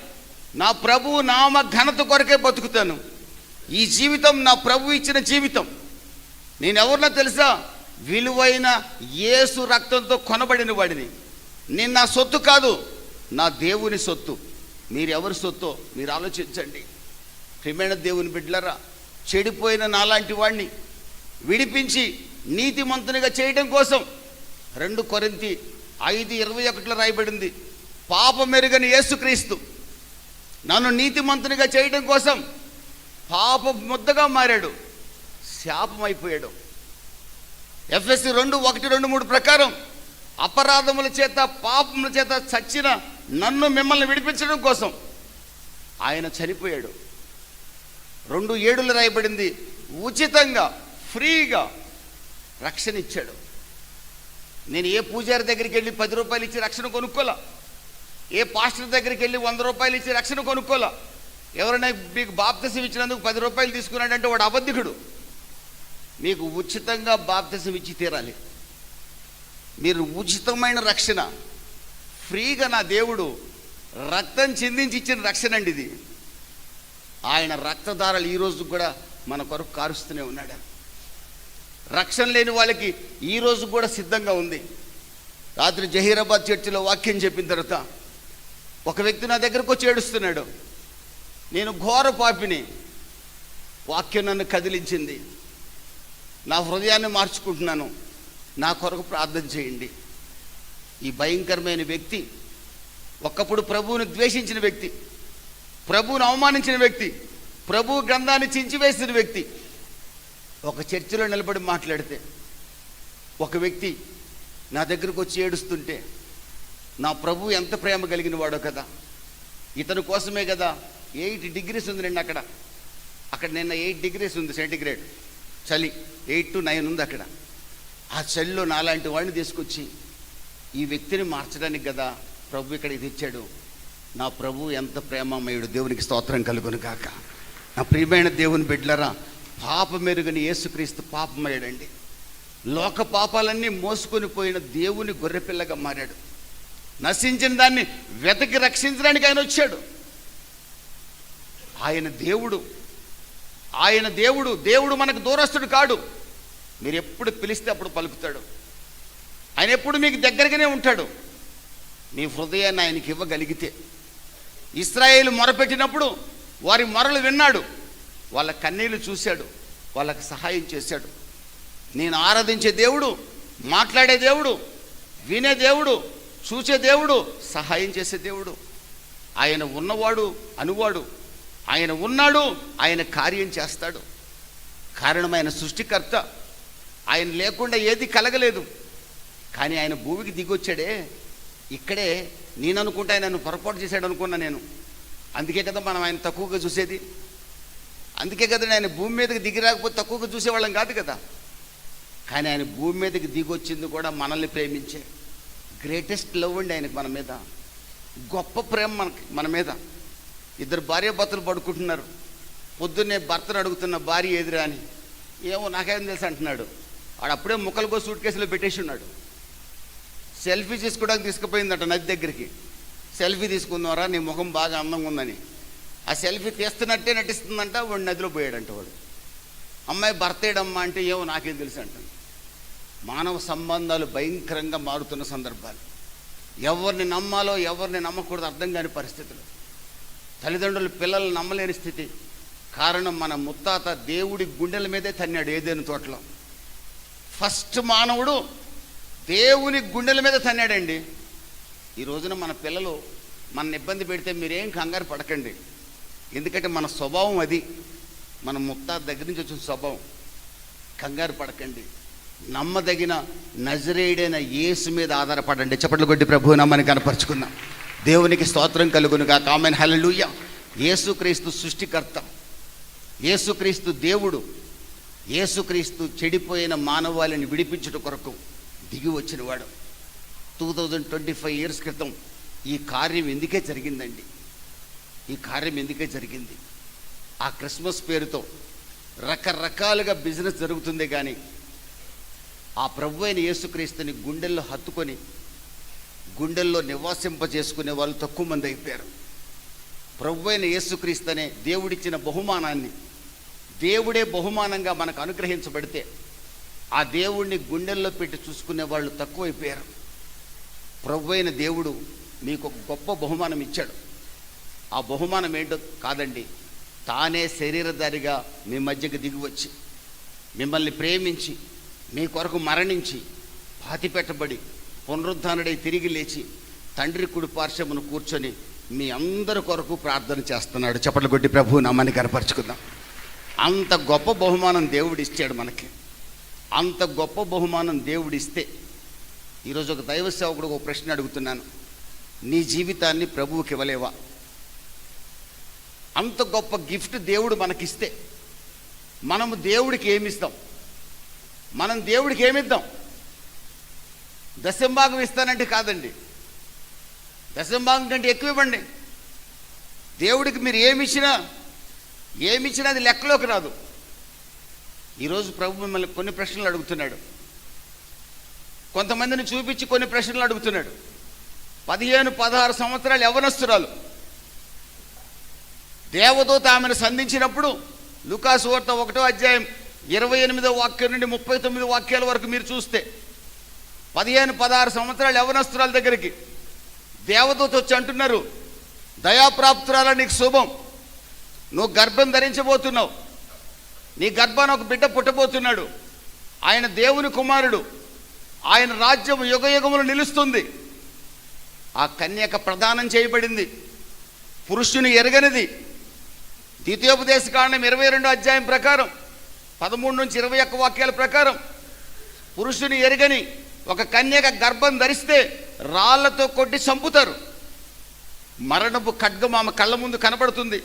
నా ప్రభువు నామ ఘనత కొరకే బతుకుతాను. ఈ జీవితం నా ప్రభువు ఇచ్చిన జీవితం. నేను ఎవరినో తెలుసా? విలువైన యేసు రక్తంతో కొనబడిన వాడిని. నేను నా సొత్తు కాదు, నా దేవుని సొత్తు. మీరెవరి సొత్తో మీరు ఆలోచించండి. ప్రియమైన దేవుని బిడ్డలారా, చెడిపోయిన నాలాంటి వాడిని విడిపించి నీతిమంతునిగా చేయడం కోసం 2 కొరింథీ 5:21 రాయబడింది. పాపమెరుగని యేసుక్రీస్తు నన్ను నీతిమంతునిగా చేయడం కోసం పాప ముద్దగా మారాడు, శాపమైపోయాడు. ఎఫెసీ 2:1-2-3 ప్రకారం అపరాధముల చేత, పాపముల చేత చచ్చిన నన్ను మిమ్మల్ని విడిపించడం కోసం ఆయన చనిపోయాడు. 2:7 రాయబడింది, ఉచితంగా ఫ్రీగా రక్షణ ఇచ్చాడు. నేను ఏ పూజారి దగ్గరికి వెళ్ళి 10 రూపాయలు ఇచ్చి రక్షణ కొనుక్కోలా, ఏ పాస్టర్ దగ్గరికి వెళ్ళి 100 రూపాయలు ఇచ్చి రక్షణ కొనుక్కోలా. ఎవరైనా మీకు బాప్తిసం ఇచ్చినందుకు 10 రూపాయలు తీసుకున్నాడంటే వాడు అబద్ధికుడు. మీకు ఉచితంగా బాప్తిసం ఇచ్చి తీరాలి. మీరు ఉచితమైన రక్షణ, ఫ్రీగా నా దేవుడు రక్తం చిందించి ఇచ్చిన రక్షణ అండి ఇది. ఆయన రక్తధారలు ఈరోజు కూడా మన కొరకు కారుస్తూనే ఉన్నాడు. రక్షణ లేని వాళ్ళకి ఈరోజు కూడా సిద్ధంగా ఉంది. రాత్రి జహీరాబాద్ చర్చిలో వాక్యం చెప్పిన తర్వాత ఒక వ్యక్తి నా దగ్గరకు వచ్చి ఏడుస్తున్నాడు. నేను ఘోర పాపిని, వాక్యం నన్ను కదిలించింది, నా హృదయాన్ని మార్చుకుంటున్నాను, నా కొరకు ప్రార్థన చేయండి. ఈ భయంకరమైన వ్యక్తి ఒకప్పుడు ప్రభువుని ద్వేషించిన వ్యక్తి, ప్రభువును అవమానించిన వ్యక్తి, ప్రభు గ్రంథాన్ని చించివేసిన వ్యక్తి ఒక చర్చిలో నిలబడి మాట్లాడితే ఒక వ్యక్తి నా దగ్గరకు వచ్చి ఏడుస్తుంటే, నా ప్రభు ఎంత ప్రేమ కలిగిన వాడో కదా, ఇతని కోసమే కదా 8 degrees ఉంది నిన్న అక్కడ నిన్న 8 degrees ఉంది సెంటిగ్రేడ్ చలి, 8 to 9 ఉంది అక్కడ. ఆ చలిలో నాలాంటి వాడిని తీసుకొచ్చి ఈ వ్యక్తిని మార్చడానికి కదా ప్రభు ఇక్కడ ఇది ఇచ్చాడు. నా ప్రభు ఎంత ప్రేమమయుడు, దేవునికి స్తోత్రం కలుగును కాక. నా ప్రియమైన దేవుని బిడ్డలారా, పాపమెరుగని యేసుక్రీస్తు పాపమయ్యాడండి. లోక పాపాలన్నీ మోసుకొని పోయిన దేవుని గొర్రెపిల్లగా మారాడు. నశించిన దాన్ని వెతకి రక్షించడానికి ఆయన వచ్చాడు. ఆయన దేవుడు మనకు దూరస్తుడు కాడు. మీరు ఎప్పుడు పిలిస్తే అప్పుడు పలుకుతాడు. ఆయన ఎప్పుడు మీకు దగ్గరగానే ఉంటాడు, మీ హృదయాన్ని ఆయనకి ఇవ్వగలిగితే. ఇశ్రాయేలు మొరపెట్టినప్పుడు వారి మొరలు విన్నాడు, వాళ్ళ కన్నీళ్లు చూశాడు, వాళ్ళకి సహాయం చేశాడు. నేను ఆరాధించే దేవుడు, మాట్లాడే దేవుడు, వినే దేవుడు, చూసే దేవుడు, సహాయం చేసే దేవుడు. ఆయన ఉన్నవాడు అనువాడు, ఆయన ఉన్నాడు, ఆయన కార్యం చేస్తాడు. కారణమైన సృష్టికర్త, ఆయన లేకుండా ఏది కలగలేదు. కానీ ఆయన భూమికి దిగొచ్చాడే, ఇక్కడే నేను అనుకుంటే ఆయన నన్ను పొరపాటు చేశాడు అనుకున్నా నేను. అందుకే కదా మనం ఆయన తక్కువగా చూసేది. అందుకే కదా ఆయన భూమి మీదకి దిగి రాకపోతే తక్కువగా చూసేవాళ్ళం కాదు కదా. కానీ ఆయన భూమి మీదకి దిగొచ్చింది కూడా మనల్ని ప్రేమించే గ్రేటెస్ట్ లవ్ అండి ఆయనకు మన మీద. గొప్ప ప్రేమ మన మీద. 2 భార్యాభర్తలు పడుకుంటున్నారు. పొద్దున్నే భర్తను అడుగుతున్న భార్య ఎదురా అని, ఏమో నాకేం తెలుసు అంటున్నాడు. వాడు అప్పుడే ముక్కలుగో సూట్ కేసులో పెట్టేసి ఉన్నాడు. సెల్ఫీ తీసుకోవడానికి తీసుకుపోయిందట నది దగ్గరికి. సెల్ఫీ తీసుకుందారా, నీ ముఖం బాగా అందంగా ఉందని. ఆ సెల్ఫీ తీస్తున్నట్టే నటిస్తుందంట. వాడు నదిలో పోయాడంట. వాడు అమ్మాయి భర్తేడమ్మా అంటే ఏమో నాకేం తెలుసు అంటాను. మానవ సంబంధాలు భయంకరంగా మారుతున్న సందర్భాలు, ఎవరిని నమ్మాలో ఎవరిని నమ్మకూడదు అర్థం కాని పరిస్థితులు, తల్లిదండ్రులు పిల్లల్ని నమ్మలేని స్థితి. కారణం మన ముత్తాత దేవుడి గుండెల మీదే తన్నాడు ఏదైనా తోటలో. ఫస్ట్ మానవుడు దేవుని గుండెల మీద తన్నాడండి. ఈ రోజున మన పిల్లలు మన ఇబ్బంది పెడితే మీరేం కంగారు పడకండి. ఎందుకంటే మన స్వభావం అది, మన ముత్తాత దగ్గర నుంచి వచ్చిన స్వభావం. కంగారు పడకండి. నమ్మదగిన నజరేయుడైన యేసు మీద ఆధారపడండి. చప్పట్లు కొట్టి ప్రభువు నామాన్ని కనపరుచుకుందాం. దేవునికి స్తోత్రం కలుగునుగా. ఆమేన్, హల్లెలూయా. యేసుక్రీస్తు సృష్టికర్త, యేసుక్రీస్తు దేవుడు, యేసుక్రీస్తు చెడిపోయిన మానవాళిని విడిపించుట కొరకు దిగి వచ్చినవాడు. 2025 ఇయర్స్ క్రితం ఈ కార్యం ఎందుకే జరిగిందండి. ఈ కార్యం ఎందుకే జరిగింది. ఆ క్రిస్మస్ పేరుతో రకరకాలుగా బిజినెస్ జరుగుతుంది, కానీ ఆ ప్రభు అయిన యేసుక్రీస్తుని గుండెల్లో హత్తుకొని గుండెల్లో నివాసింపజేసుకునే వాళ్ళు తక్కువ మంది అయిపోయారు. ప్రభు అయిన యేసుక్రీస్తు అనే దేవుడిచ్చిన బహుమానాన్ని దేవుడే బహుమానంగా మనకు అనుగ్రహించబడితే ఆ దేవుణ్ణి గుండెల్లో పెట్టి చూసుకునే వాళ్ళు తక్కువైపోయారు. ప్రభు అయిన దేవుడు మీకు ఒక గొప్ప బహుమానం ఇచ్చాడు. ఆ బహుమానం ఏంటో కాదండి, తానే శరీరధారిగా మీ మధ్యకి దిగివచ్చి మిమ్మల్ని ప్రేమించి మీ కొరకు మరణించి పాతిపెట్టబడి పునరుద్ధానుడై తిరిగి లేచి తండ్రి కుడి పార్శ్వమును కూర్చొని మీ అందరి కొరకు ప్రార్థన చేస్తున్నాడు. చప్పట్లు కొట్టి ప్రభువు నామాన్ని కనపరుచుకుందాం. అంత గొప్ప బహుమానం దేవుడు ఇచ్చాడు మనకి. అంత గొప్ప బహుమానం దేవుడిస్తే ఈరోజు ఒక దైవ సేవకుడు ఒక ప్రశ్న అడుగుతున్నాను, నీ జీవితాన్ని ప్రభువుకి ఇవ్వలేవా? అంత గొప్ప గిఫ్ట్ దేవుడు మనకిస్తే మనము దేవుడికి ఏమిస్తాం? మనం దేవుడికి ఏమిద్దాం? దశంభాగం ఇస్తానంటే కాదండి, దశంభాగం కంటే ఎక్కువ ఇవ్వండి. దేవుడికి మీరు ఏమిచ్చినా అది లెక్కలోకి రాదు. ఈరోజు ప్రభు మిమ్మల్ని కొన్ని ప్రశ్నలు అడుగుతున్నాడు. కొంతమందిని చూపించి కొన్ని ప్రశ్నలు అడుగుతున్నాడు. 15-16 సంవత్సరాలు యవ్వనస్తురాలు దేవదూత ఆమెను సంధించినప్పుడు లూకాసు వార్త 1వ అధ్యాయం 28వ వాక్యం నుండి 39 వాక్యాల వరకు మీరు చూస్తే 15-16 సంవత్సరాలు యవ్వనస్తురాల దగ్గరికి దేవదూత వచ్చి అంటున్నారు, దయాప్రాప్తురాల నీకు శుభం, నువ్వు గర్భం ధరించబోతున్నావు, నీ గర్భాన ఒక బిడ్డ పుట్టబోతున్నాడు, ఆయన దేవుని కుమారుడు, ఆయన రాజ్యం యుగయుగములు నిలుస్తుంది. ఆ కన్యక ప్రదానం చేయబడింది, పురుషుని ఎరగనిది. ద్వితీయోపదేశకాండం 22వ అధ్యాయం ప్రకారం 13 నుంచి 21 వాక్యాల ప్రకారం పురుషుని ఎరగని ఒక కన్యక గర్భం ధరిస్తే రాళ్లతో కొట్టి చంపుతారు. మరణపు ఖడ్గం ఆమె కళ్ళ ముందు కనబడుతుంది,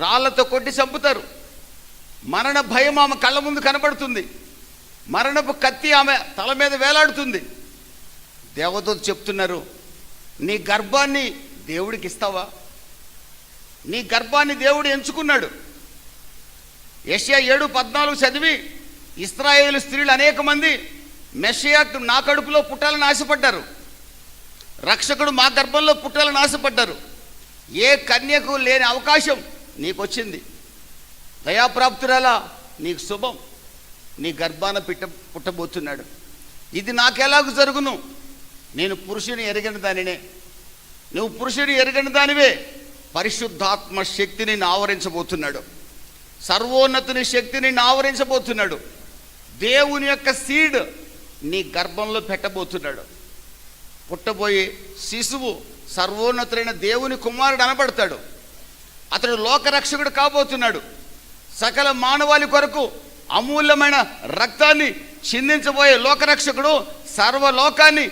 రాళ్లతో కొట్టి చంపుతారు. మరణ భయం ఆమె కళ్ళ ముందు కనబడుతుంది, మరణపు కత్తి ఆమె తల మీద వేలాడుతుంది. దేవదూత చెప్తున్నారు, నీ గర్భాన్ని దేవుడికి ఇస్తావా? నీ గర్భాన్ని దేవుడు ఎంచుకున్నాడు. యెషయా 7:14 చదివి ఇశ్రాయేలు స్త్రీలు అనేక మంది మెస్సియా నా కడుపులో పుట్టాలని ఆశపడ్డారు, రక్షకుడు మా గర్భంలో పుట్టాలని ఆశపడ్డారు. ఏ కన్యకు లేని అవకాశం నీకు వచ్చింది. దయాప్రాప్తురాలా నీకు శుభం, నీ గర్భాన పుట్టబోతున్నాడు. ఇది నాకెలాగూ జరుగును? నేను పురుషుని ఎరగని దానినే, నువ్వు పురుషుని ఎరగని దానివే. పరిశుద్ధాత్మ శక్తిని ఆవరించబోతున్నాడు, సర్వోన్నతుని శక్తిని ఆవరించబోతున్నాడు. దేవుని యొక్క సీడ్ నీ గర్భంలో పెట్టబోతున్నాడు. పుట్టబోయే శిశువు సర్వోన్నతుడైన దేవుని కుమారుడు అనబడతాడు. అతడు లోకరక్షకుడు కాబోతున్నాడు. సకల మానవాళి కొరకు అమూల్యమైన రక్తాన్ని చిందించబోయే లోకరక్షకుడు, సర్వలోకాన్ని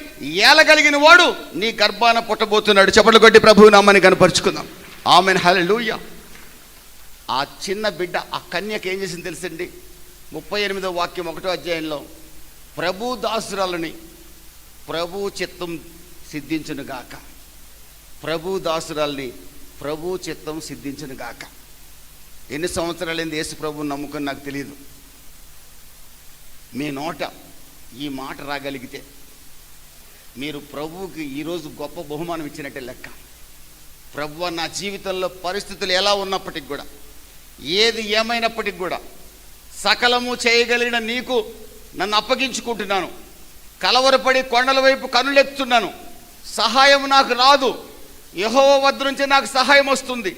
ఏలగలిగిన వాడు నీ గర్భాన పుట్టబోతున్నాడు. చప్పట్లు కొట్టి ప్రభువు నామాన్ని కనపరుచుకుందాం. ఆమేన్, హల్లెలూయా. ఆ చిన్న బిడ్డ, ఆ కన్యక ఏం చేసింది తెలుసండి? 38వ వాక్యం 1వ అధ్యాయంలో, ప్రభు దాసురాలని ప్రభు చిత్తం సిద్ధించునుగాక, ప్రభు దాసురాలని ప్రభు చిత్తం సిద్ధించునుగాక. ఎన్ని సంవత్సరాలైంది యేసు ప్రభువుని నమ్ముకొని నాకు తెలియదు. మీ నోట ఈ మాట రాగలిగితే మీరు ప్రభువుకి ఈరోజు గొప్ప బహుమానం ఇచ్చినట్టే లెక్క. ప్రభువా, నా జీవితంలో పరిస్థితులు ఎలా ఉన్నప్పటికి కూడా, ఏది ఏమైనప్పటికి కూడా సకలము చేయగలిగిన నీకు నన్ను అప్పగించుకుంటున్నాను. కలవరపడి కొండల వైపు కనులెత్తున్నాను. సహాయం నాకు రాదు, యెహోవా వద్ద నుంచి నాకు సహాయం వస్తుంది.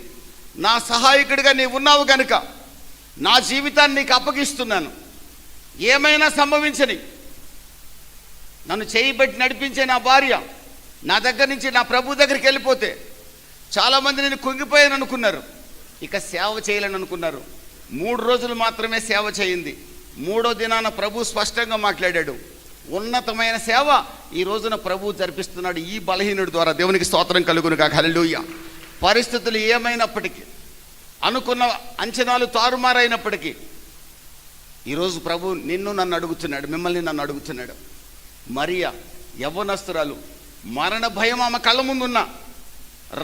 నా సహాయకుడిగా నీవు ఉన్నావు కనుక నా జీవితాన్ని నీకు అప్పగిస్తున్నాను. ఏమైనా సంభవించని, నన్ను చేయబెట్టి నడిపించే నా భార్య నా దగ్గర నుంచి నా ప్రభు దగ్గరికి వెళ్ళిపోతే చాలామంది నేను కుంగిపోయాను అనుకున్నారు, ఇక సేవ చేయాలని అనుకున్నారు. 3 రోజులు మాత్రమే సేవ చేయింది. 3వ దినాన ప్రభు స్పష్టంగా మాట్లాడాడు. ఉన్నతమైన సేవ ఈ రోజున ప్రభు జరిపిస్తున్నాడు ఈ బలహీనుడి ద్వారా. దేవునికి స్తోత్రం కలుగును గాక. హల్లెలూయా. పరిస్థితులు ఏమైనప్పటికీ, అనుకున్న అంచనాలు తారుమారైనప్పటికీ ఈరోజు ప్రభు నిన్ను నన్ను అడుగుతున్నాడు, మిమ్మల్ని నన్ను అడుగుతున్నాడు. మరియా యవ్వనస్తురాలు, మరణ భయం ఆమె కళ్ళ ముందున్నా,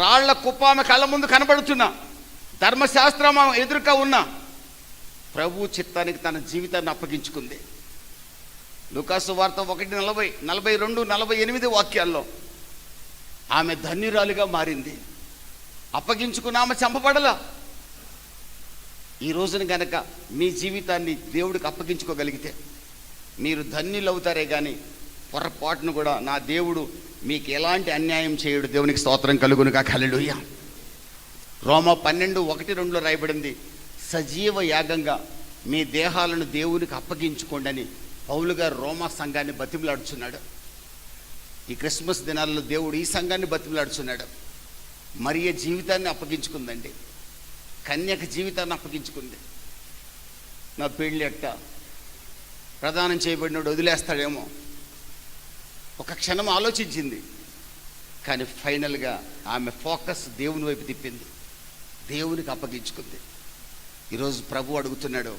రాళ్ల కుప్ప ఆమె కళ్ళ ముందు కనబడుతున్నా, ధర్మశాస్త్రం ఆమె ఎదురుగా ఉన్నా ప్రభు చిత్తానికి తన జీవితాన్ని అప్పగించుకుంది. లూకాసు వార్త 1:40, 42, 48 వాక్యాల్లో ఆమె ధన్యురాలుగా మారింది. అప్పగించుకున్న ఆమె చంపబడలా. ఈ రోజున గనక మీ జీవితాన్ని దేవుడికి అప్పగించుకోగలిగితే మీరు ధన్యులవుతారే కానీ పొరపాటును కూడా నా దేవుడు మీకు ఎలాంటి అన్యాయం చేయడు. దేవునికి స్తోత్రం కలుగును గాక. హల్లెలూయా. రోమా 12:1-2లో రాయబడింది, సజీవ యాగంగా మీ దేహాలను దేవునికి అప్పగించుకోండి అని పౌలు గారు రోమా సంఘాన్ని బతిమలాడుచున్నాడు. ఈ క్రిస్మస్ దినాల్లో దేవుడు ఈ సంఘాన్ని బతిమలాడుచున్నాడు. మరియ జీవితాన్ని అప్పగించుకుందండి, కన్యక జీవితాన్ని అప్పగించుకుంది. నా పెళ్ళి ఎట్ట, ప్రదానం చేయబడినోడు వదిలేస్తాడేమో ఒక క్షణం ఆలోచించింది. కానీ ఫైనల్గా ఆమె ఫోకస్ దేవుని వైపు తిప్పింది, దేవునికి అప్పగించుకుంది. ఈరోజు ప్రభు అడుగుతున్నాడు,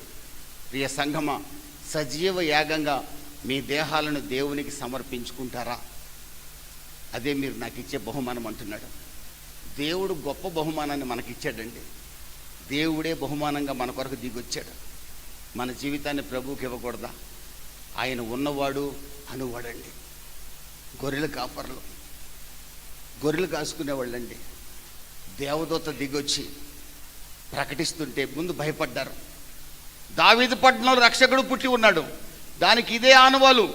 ప్రియ సంఘమా, సజీవ యాగంగా మీ దేహాలను దేవునికి సమర్పించుకుంటారా? అదే మీరు నాకు ఇచ్చే బహుమానం అంటున్నాడు. దేవుడు గొప్ప బహుమానాన్ని మనకిచ్చాడండి. దేవుడే బహుమానంగా మన కొరకు దిగొచ్చాడు. మన జీవితాన్ని ప్రభువుకి ఇవ్వకూడదా? ఆయన ఉన్నవాడు అనువాడండి. గొర్రెల కాపర్లు, గొర్రెలు కాసుకునేవాళ్ళండి. దేవదూత దిగొచ్చి ప్రకటిస్తుంటే ముందు భయపడ్డారు. దావీదు పట్టణంలో రక్షకుడు పుట్టి ఉన్నాడు, దానికి ఇదే ఆనవాలు.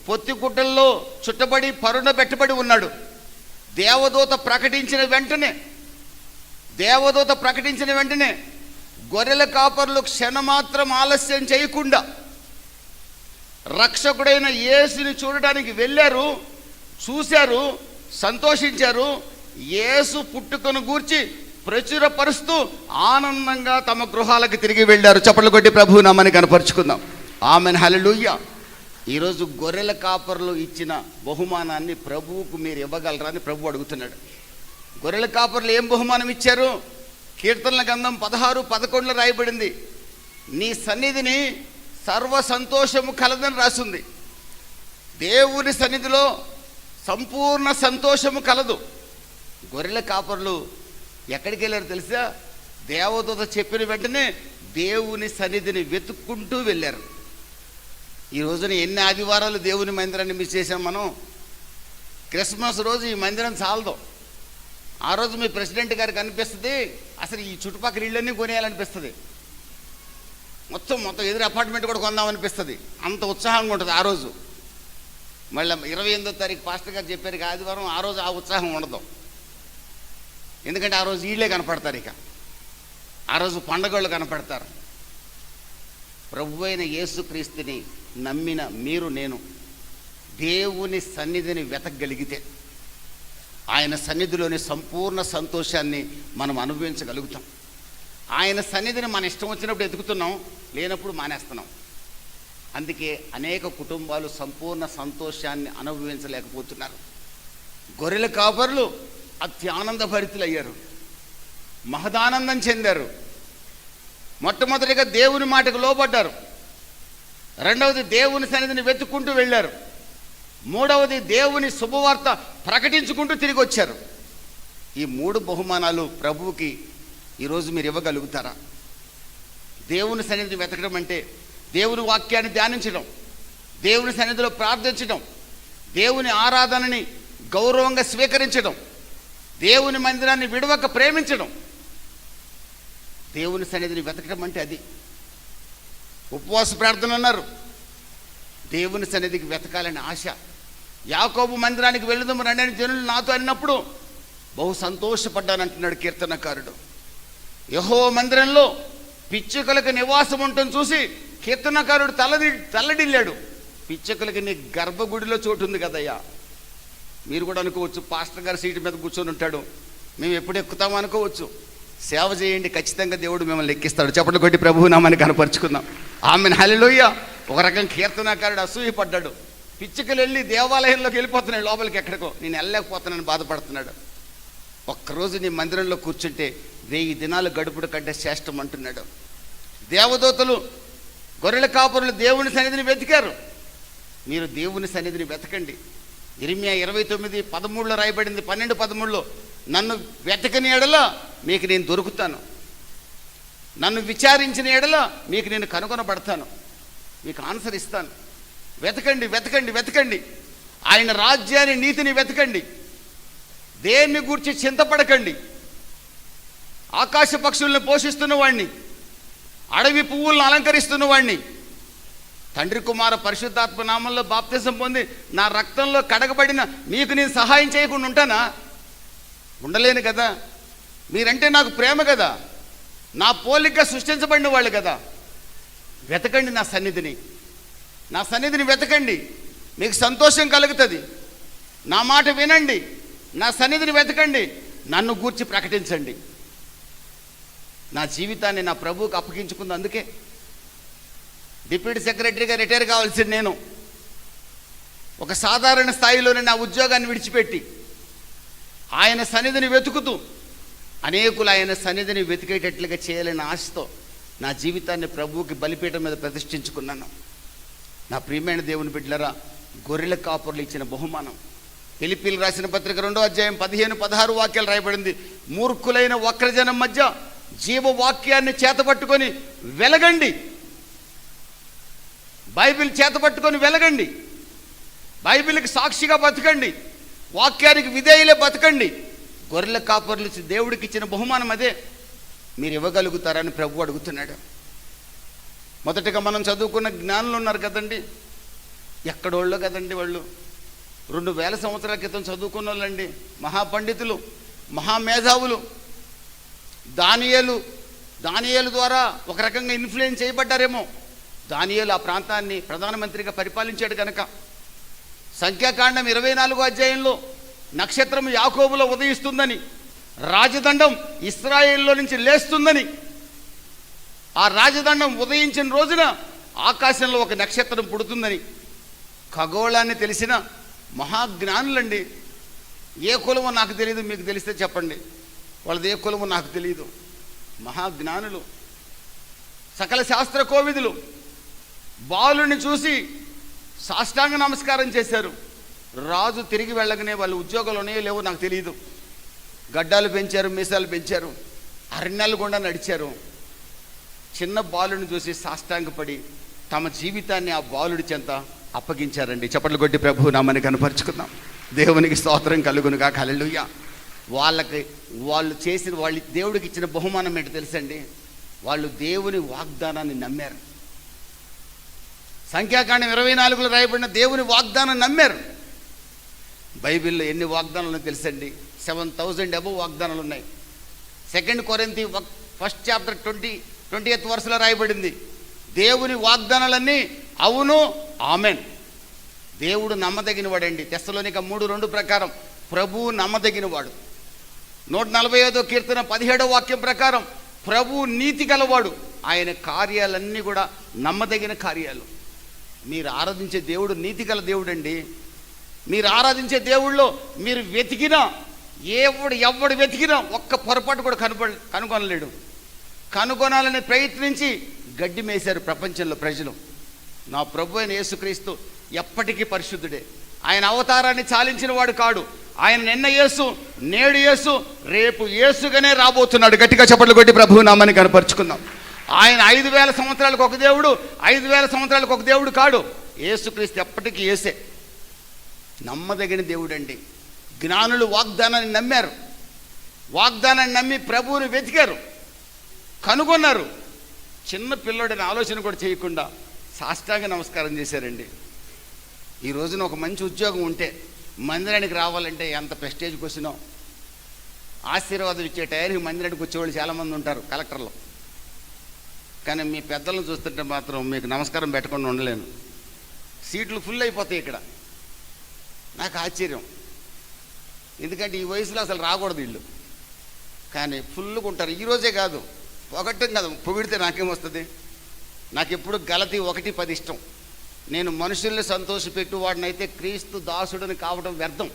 పొత్తిగుడ్డల్లో చుట్టబడి పరున పెట్టబడి ఉన్నాడు. దేవదూత ప్రకటించిన వెంటనే గొర్రెల కాపర్లు క్షణమాత్రం ఆలస్యం చేయకుండా రక్షకుడైన యేసుని చూడడానికి వెళ్ళారు, చూశారు, సంతోషించారు. యేసు పుట్టుకను గూర్చి ప్రచురపరుస్తూ ఆనందంగా తమ గృహాలకు తిరిగి వెళ్ళారు. చప్పట్లు కొట్టి ప్రభువు నామాన్ని కనపరుచుకుందాం. ఆమెన్. హల్లెలూయా. ఈరోజు గొర్రెల కాపర్లు ఇచ్చిన బహుమానాన్ని ప్రభువుకు మీరు ఇవ్వగలరా అని ప్రభు అడుగుతున్నాడు. గొర్రెల కాపర్లు ఏం బహుమానం ఇచ్చారు? కీర్తనల గ్రంథం 16:11 రాయబడింది, నీ సన్నిధిని సర్వ సంతోషము కలదని రాసింది. దేవుని సన్నిధిలో సంపూర్ణ సంతోషము కలదు. గొర్రెల కాపర్లు ఎక్కడికి వెళ్ళారు తెలుసా? దేవదూత చెప్పిన వెంటనే దేవుని సన్నిధిని వెతుక్కుంటూ వెళ్ళారు. ఈ రోజున ఎన్ని ఆదివారాలు దేవుని మందిరాన్ని మిస్ చేసాం మనం. క్రిస్మస్ రోజు ఈ మందిరం చాలదు. ఆ రోజు మీ ప్రెసిడెంట్ గారికి అనిపిస్తుంది, అసలు ఈ చుట్టుపక్కల ఇళ్ళన్నీ కొనేయాలనిపిస్తుంది, మొత్తం ఎదురు అపార్ట్మెంట్ కూడా కొందామనిపిస్తుంది. అంత ఉత్సాహంగా ఉంటుంది ఆ రోజు. మళ్ళీ 28వ తారీఖు పాస్టర్ గారు చెప్పారు ఆదివారం, ఆ రోజు ఆ ఉత్సాహం ఉండదు. ఎందుకంటే ఆ రోజు వీళ్ళే కనపడతారు, ఇక ఆ రోజు పండగళ్ళు కనపడతారు. ప్రభు అయిన యేసుక్రీస్తుని నమ్మిన మీరు నేను దేవుని సన్నిధిని వెతకగలిగితే ఆయన సన్నిధిలోని సంపూర్ణ సంతోషాన్ని మనం అనుభవించగలుగుతాం. ఆయన సన్నిధిని మన ఇష్టం వచ్చినప్పుడు ఎదుగుతున్నాం, లేనప్పుడు మానేస్తున్నాం. అందుకే అనేక కుటుంబాలు సంపూర్ణ సంతోషాన్ని అనుభవించలేకపోతున్నారు. గొర్రెల కాపరులు అత్యానంద భరితులయ్యారు, మహదానందం చెందారు. మొట్టమొదటిగా దేవుని మాటకు లోబడ్డారు, రెండవది దేవుని సన్నిధిని వెతుక్కుంటూ వెళ్ళారు, మూడవది దేవుని శుభవార్త ప్రకటించుకుంటూ తిరిగి వచ్చారు. ఈ 3 బహుమానాలు ప్రభువుకి ఈరోజు మీరు ఇవ్వగలుగుతారా? దేవుని సన్నిధిని వెతకడం అంటే దేవుని వాక్యాన్ని ధ్యానించడం, దేవుని సన్నిధిలో ప్రార్థించడం, దేవుని ఆరాధనని గౌరవంగా స్వీకరించడం, దేవుని మందిరాన్ని విడవక ప్రేమించడం, దేవుని సన్నిధిని వెతకడం అంటే అది. ఉపవాస ప్రార్థన అన్నారు, దేవుని సన్నిధికి వెతకాలని ఆశ. యాకోబు మందిరానికి వెళుదాం రండి అని జనులు నాతో అన్నప్పుడు బహు సంతోషపడ్డానంటున్నాడు కీర్తనకారుడు. యెహోవా మందిరంలో పిచ్చుకలకు నివాసం ఉంటుంది చూసి కీర్తనకారుడు తల్లడిల్లాడు. పిచ్చుకలకి నీ గర్భగుడిలో చోటు ఉంది కదయ్యా. మీరు కూడా అనుకోవచ్చు, పాస్టర్ గారు సీటు మీద కూర్చొని ఉంటాడు, మేము ఎప్పుడు ఎక్కుతామో అనుకోవచ్చు. సేవ చేయండి, ఖచ్చితంగా దేవుడు మిమ్మల్ని ఎక్కిస్తాడు. చప్పట్లు కొట్టి ప్రభువు నామాన్ని కనపరుచుకుందాం. ఆమెను హల్లెలూయా. ఒక రకం కీర్తనకారుడు అసూయపడ్డాడు. పిచ్చుకలు వెళ్ళి దేవాలయంలోకి వెళ్ళిపోతున్నాడు, లోపలికి ఎక్కడికో. నేను వెళ్ళలేకపోతున్నానని బాధపడుతున్నాడు. ఒక్కరోజు నీ మందిరంలో కూర్చుంటే 1000 దినాలు గడుపుడు కంటే శ్రేష్టం అంటున్నాడు. దేవదూతలు, గొర్రెల కాపురులు దేవుని సన్నిధిని వెతికారు. మీరు దేవుని సన్నిధిని వెతకండి. ఇర్మియా 29:13 రాయబడింది, 12:13, నన్ను వెతకని ఎడల మీకు నేను దొరుకుతాను, నన్ను విచారించిన ఎడల మీకు నేను కనుగొనబడతాను, మీకు ఆన్సర్ ఇస్తాను. వెతకండి, వెతకండి, వెతకండి. ఆయన రాజ్యాన్ని, నీతిని వెతకండి. దేన్ని గూర్చి చింతపడకండి. ఆకాశ పక్షుల్ని పోషిస్తున్న వాణ్ణి, అడవి పువ్వులను అలంకరిస్తున్న వాణ్ణి, తండ్రి కుమార పరిశుద్ధాత్మ నామంలో బాప్తిసం పొంది నా రక్తంలో కడగబడిన మీకు నేను సహాయం చేయకుండా ఉంటానా? ఉండలేను కదా. మీరంటే నాకు ప్రేమ కదా, నా పోలికగా సృష్టించబడిన వాళ్ళు కదా. వెతకండి నా సన్నిధిని, నా సన్నిధిని వెతకండి, మీకు సంతోషం కలుగుతుంది. నా మాట వినండి, నా సన్నిధిని వెతకండి, నన్ను గూర్చి ప్రకటించండి. నా జీవితాన్ని నా ప్రభువుకు అప్పగించుకుంది. అందుకే డిప్యూటీ సెక్రటరీగా రిటైర్ కావాల్సింది నేను. ఒక సాధారణ స్థాయిలోనే నా ఉద్యోగాన్ని విడిచిపెట్టి ఆయన సన్నిధిని వెతుకుతూ అనేకులు ఆయన సన్నిధిని వెతికేటట్లుగా చేయాలని ఆశతో నా జీవితాన్ని ప్రభువుకి బలిపీఠం మీద ప్రతిష్ఠించుకున్నాను. నా ప్రియమైన దేవుని బిడ్డలారా, గొర్రెల కాపురులు ఇచ్చిన బహుమానం. ఫిలిప్పీలు రాసిన పత్రిక 2వ అధ్యాయం 15-16 వాక్యాలు రాయబడింది. మూర్ఖులైన వక్రజనం మధ్య జీవవాక్యాన్ని చేతపట్టుకొని వెలగండి. బైబిల్ చేతపట్టుకొని వెలగండి. బైబిల్కి సాక్షిగా బతకండి. వాక్యానికి విధేయులే బతకండి. గొర్రెల కాపర్లు దేవుడికి ఇచ్చిన బహుమానం అదే. మీరు ఇవ్వగలుగుతారని ప్రభు అడుగుతున్నాడు. మొదటగా మనం చదువుకున్న జ్ఞానులు ఉన్నారు కదండి, ఎక్కడోళ్ళు కదండి వాళ్ళు. 2000 సంవత్సరాల క్రితం చదువుకున్న వాళ్ళండి, మహాపండితులు, మహామేధావులు. దానియేలు ద్వారా ఒక రకంగా ఇన్ఫ్లుయెన్స్ చేయబడ్డారేమో. దానియేలు ఆ ప్రాంతాన్ని ప్రధానమంత్రిగా పరిపాలించాడు కనుక. సంఖ్యాకాండం 24వ అధ్యాయంలో నక్షత్రం యాకోబులో ఉదయిస్తుందని, రాజదండం ఇశ్రాయేల్లో నుంచి లేస్తుందని, ఆ రాజదండం ఉదయించిన రోజున ఆకాశంలో ఒక నక్షత్రం పుడుతుందని ఖగోళాన్ని తెలిసిన మహాజ్ఞానులండి. ఏ కులమో నాకు తెలియదు, మీకు తెలిస్తే చెప్పండి. వాళ్ళది ఏ కులమో నాకు తెలియదు. మహాజ్ఞానులు, సకల శాస్త్ర కోవిదులు. బాలుని చూసి సాష్టాంగ నమస్కారం చేశారు. రాజు తిరిగి వెళ్ళగానే వాళ్ళు ఉద్యోగాలు ఉన్నాయో లేవో నాకు తెలియదు, గడ్డాలు పెంచారు, మీసాలు పెంచారు, అరణ్యాలు గుండా నడిచారు. చిన్న బాలుని చూసి సాష్టాంగపడి తమ జీవితాన్ని ఆ బాలుడి చెంత అప్పగించారండి. చప్పట్లు కొట్టి ప్రభు నామని కనపరుచుకుందాం. దేవునికి స్తోత్రం కలుగునుగా. హల్లెలూయా. వాళ్ళు దేవుడికి ఇచ్చిన బహుమానం ఏంటో తెలుసండి? వాళ్ళు దేవుని వాగ్దానాన్ని నమ్మారు. సంఖ్యాకాండం 24లో రాయబడిన దేవుని వాగ్దానం నమ్మారు. బైబిల్లో ఎన్ని వాగ్దానాలు తెలుసండి? 7000 అబవ్ వాగ్దానాలు ఉన్నాయి. 2 కొరింథీ 1st చాప్టర్ 20th వర్స్లో రాయబడింది, దేవుని వాగ్దానాలన్నీ అవును, ఆమెన్. దేవుడు నమ్మదగిన వాడండి. తెస్సలోనిక 3:2 ప్రకారం ప్రభువు నమ్మదగిన వాడు. 145వ కీర్తన 17వ వాక్యం ప్రకారం ప్రభువు నీతి గలవాడు. ఆయన కార్యాలన్నీ కూడా నమ్మదగిన కార్యాలు. మీరు ఆరాధించే దేవుడు నీతి గల దేవుడు అండి. మీరు ఆరాధించే దేవుళ్ళో మీరు వెతికినా, ఎవడు వెతికినా ఒక్క పొరపాటు కూడా కనుగొనలేడు. కనుగొనాలని ప్రయత్నించి గడ్డి మేశారు ప్రపంచంలో ప్రజలు. నా ప్రభు అయిన యేసుక్రీస్తు ఎప్పటికీ పరిశుద్ధుడే. ఆయన అవతారాన్ని చాలించిన వాడు కాడు. ఆయన నిన్న యేసు, నేడు యేసు, రేపు యేసుగానే రాబోతున్నాడు. గట్టిగా చప్పట్లు కొట్టి ప్రభువు నామాన్ని కనపరుచుకుందాం. ఆయన 5000 సంవత్సరాలకు ఒక దేవుడు, 5000 సంవత్సరాలకు ఒక దేవుడు కాడు. యేసుక్రీస్తు ఎప్పటికీ యేసే. నమ్మదగిన దేవుడండి. జ్ఞానులు వాగ్దానాన్ని నమ్మారు, వాగ్దానాన్ని నమ్మి ప్రభువుని వెతికారు, కనుగొన్నారు. చిన్న పిల్లోడని ఆలోచన కూడా చేయకుండా సాష్టాంగ నమస్కారం చేశారండి. ఈ రోజున ఒక మంచి ఉద్యోగం ఉంటే మందిరానికి రావాలంటే ఎంత ప్రెస్టేజ్ క్వశ్చనో. ఆశీర్వాదం ఇచ్చే టైంకి మందిరానికి వచ్చేవాళ్ళు చాలామంది ఉంటారు కలెక్టర్లు. కానీ మీ పెద్దలను చూస్తుంటే మాత్రం మీకు నమస్కారం పెట్టకుండా ఉండలేను. సీట్లు ఫుల్ అయిపోతాయి ఇక్కడ. నాకు ఆశ్చర్యం, ఎందుకంటే ఈ వయసులో అసలు రాకూడదు వీళ్ళు, కానీ ఫుల్గా ఉంటారు. ఈరోజే కాదు, పొగట్టం కాదు, పొగిడితే నాకేమొస్తుంది? నాకు ఎప్పుడు గలతీ 1:10 ఇష్టం. నేను మనుషుల్ని సంతోషపెట్టువాడినైతే క్రీస్తు దాసుడిని కావడం వ్యర్థం.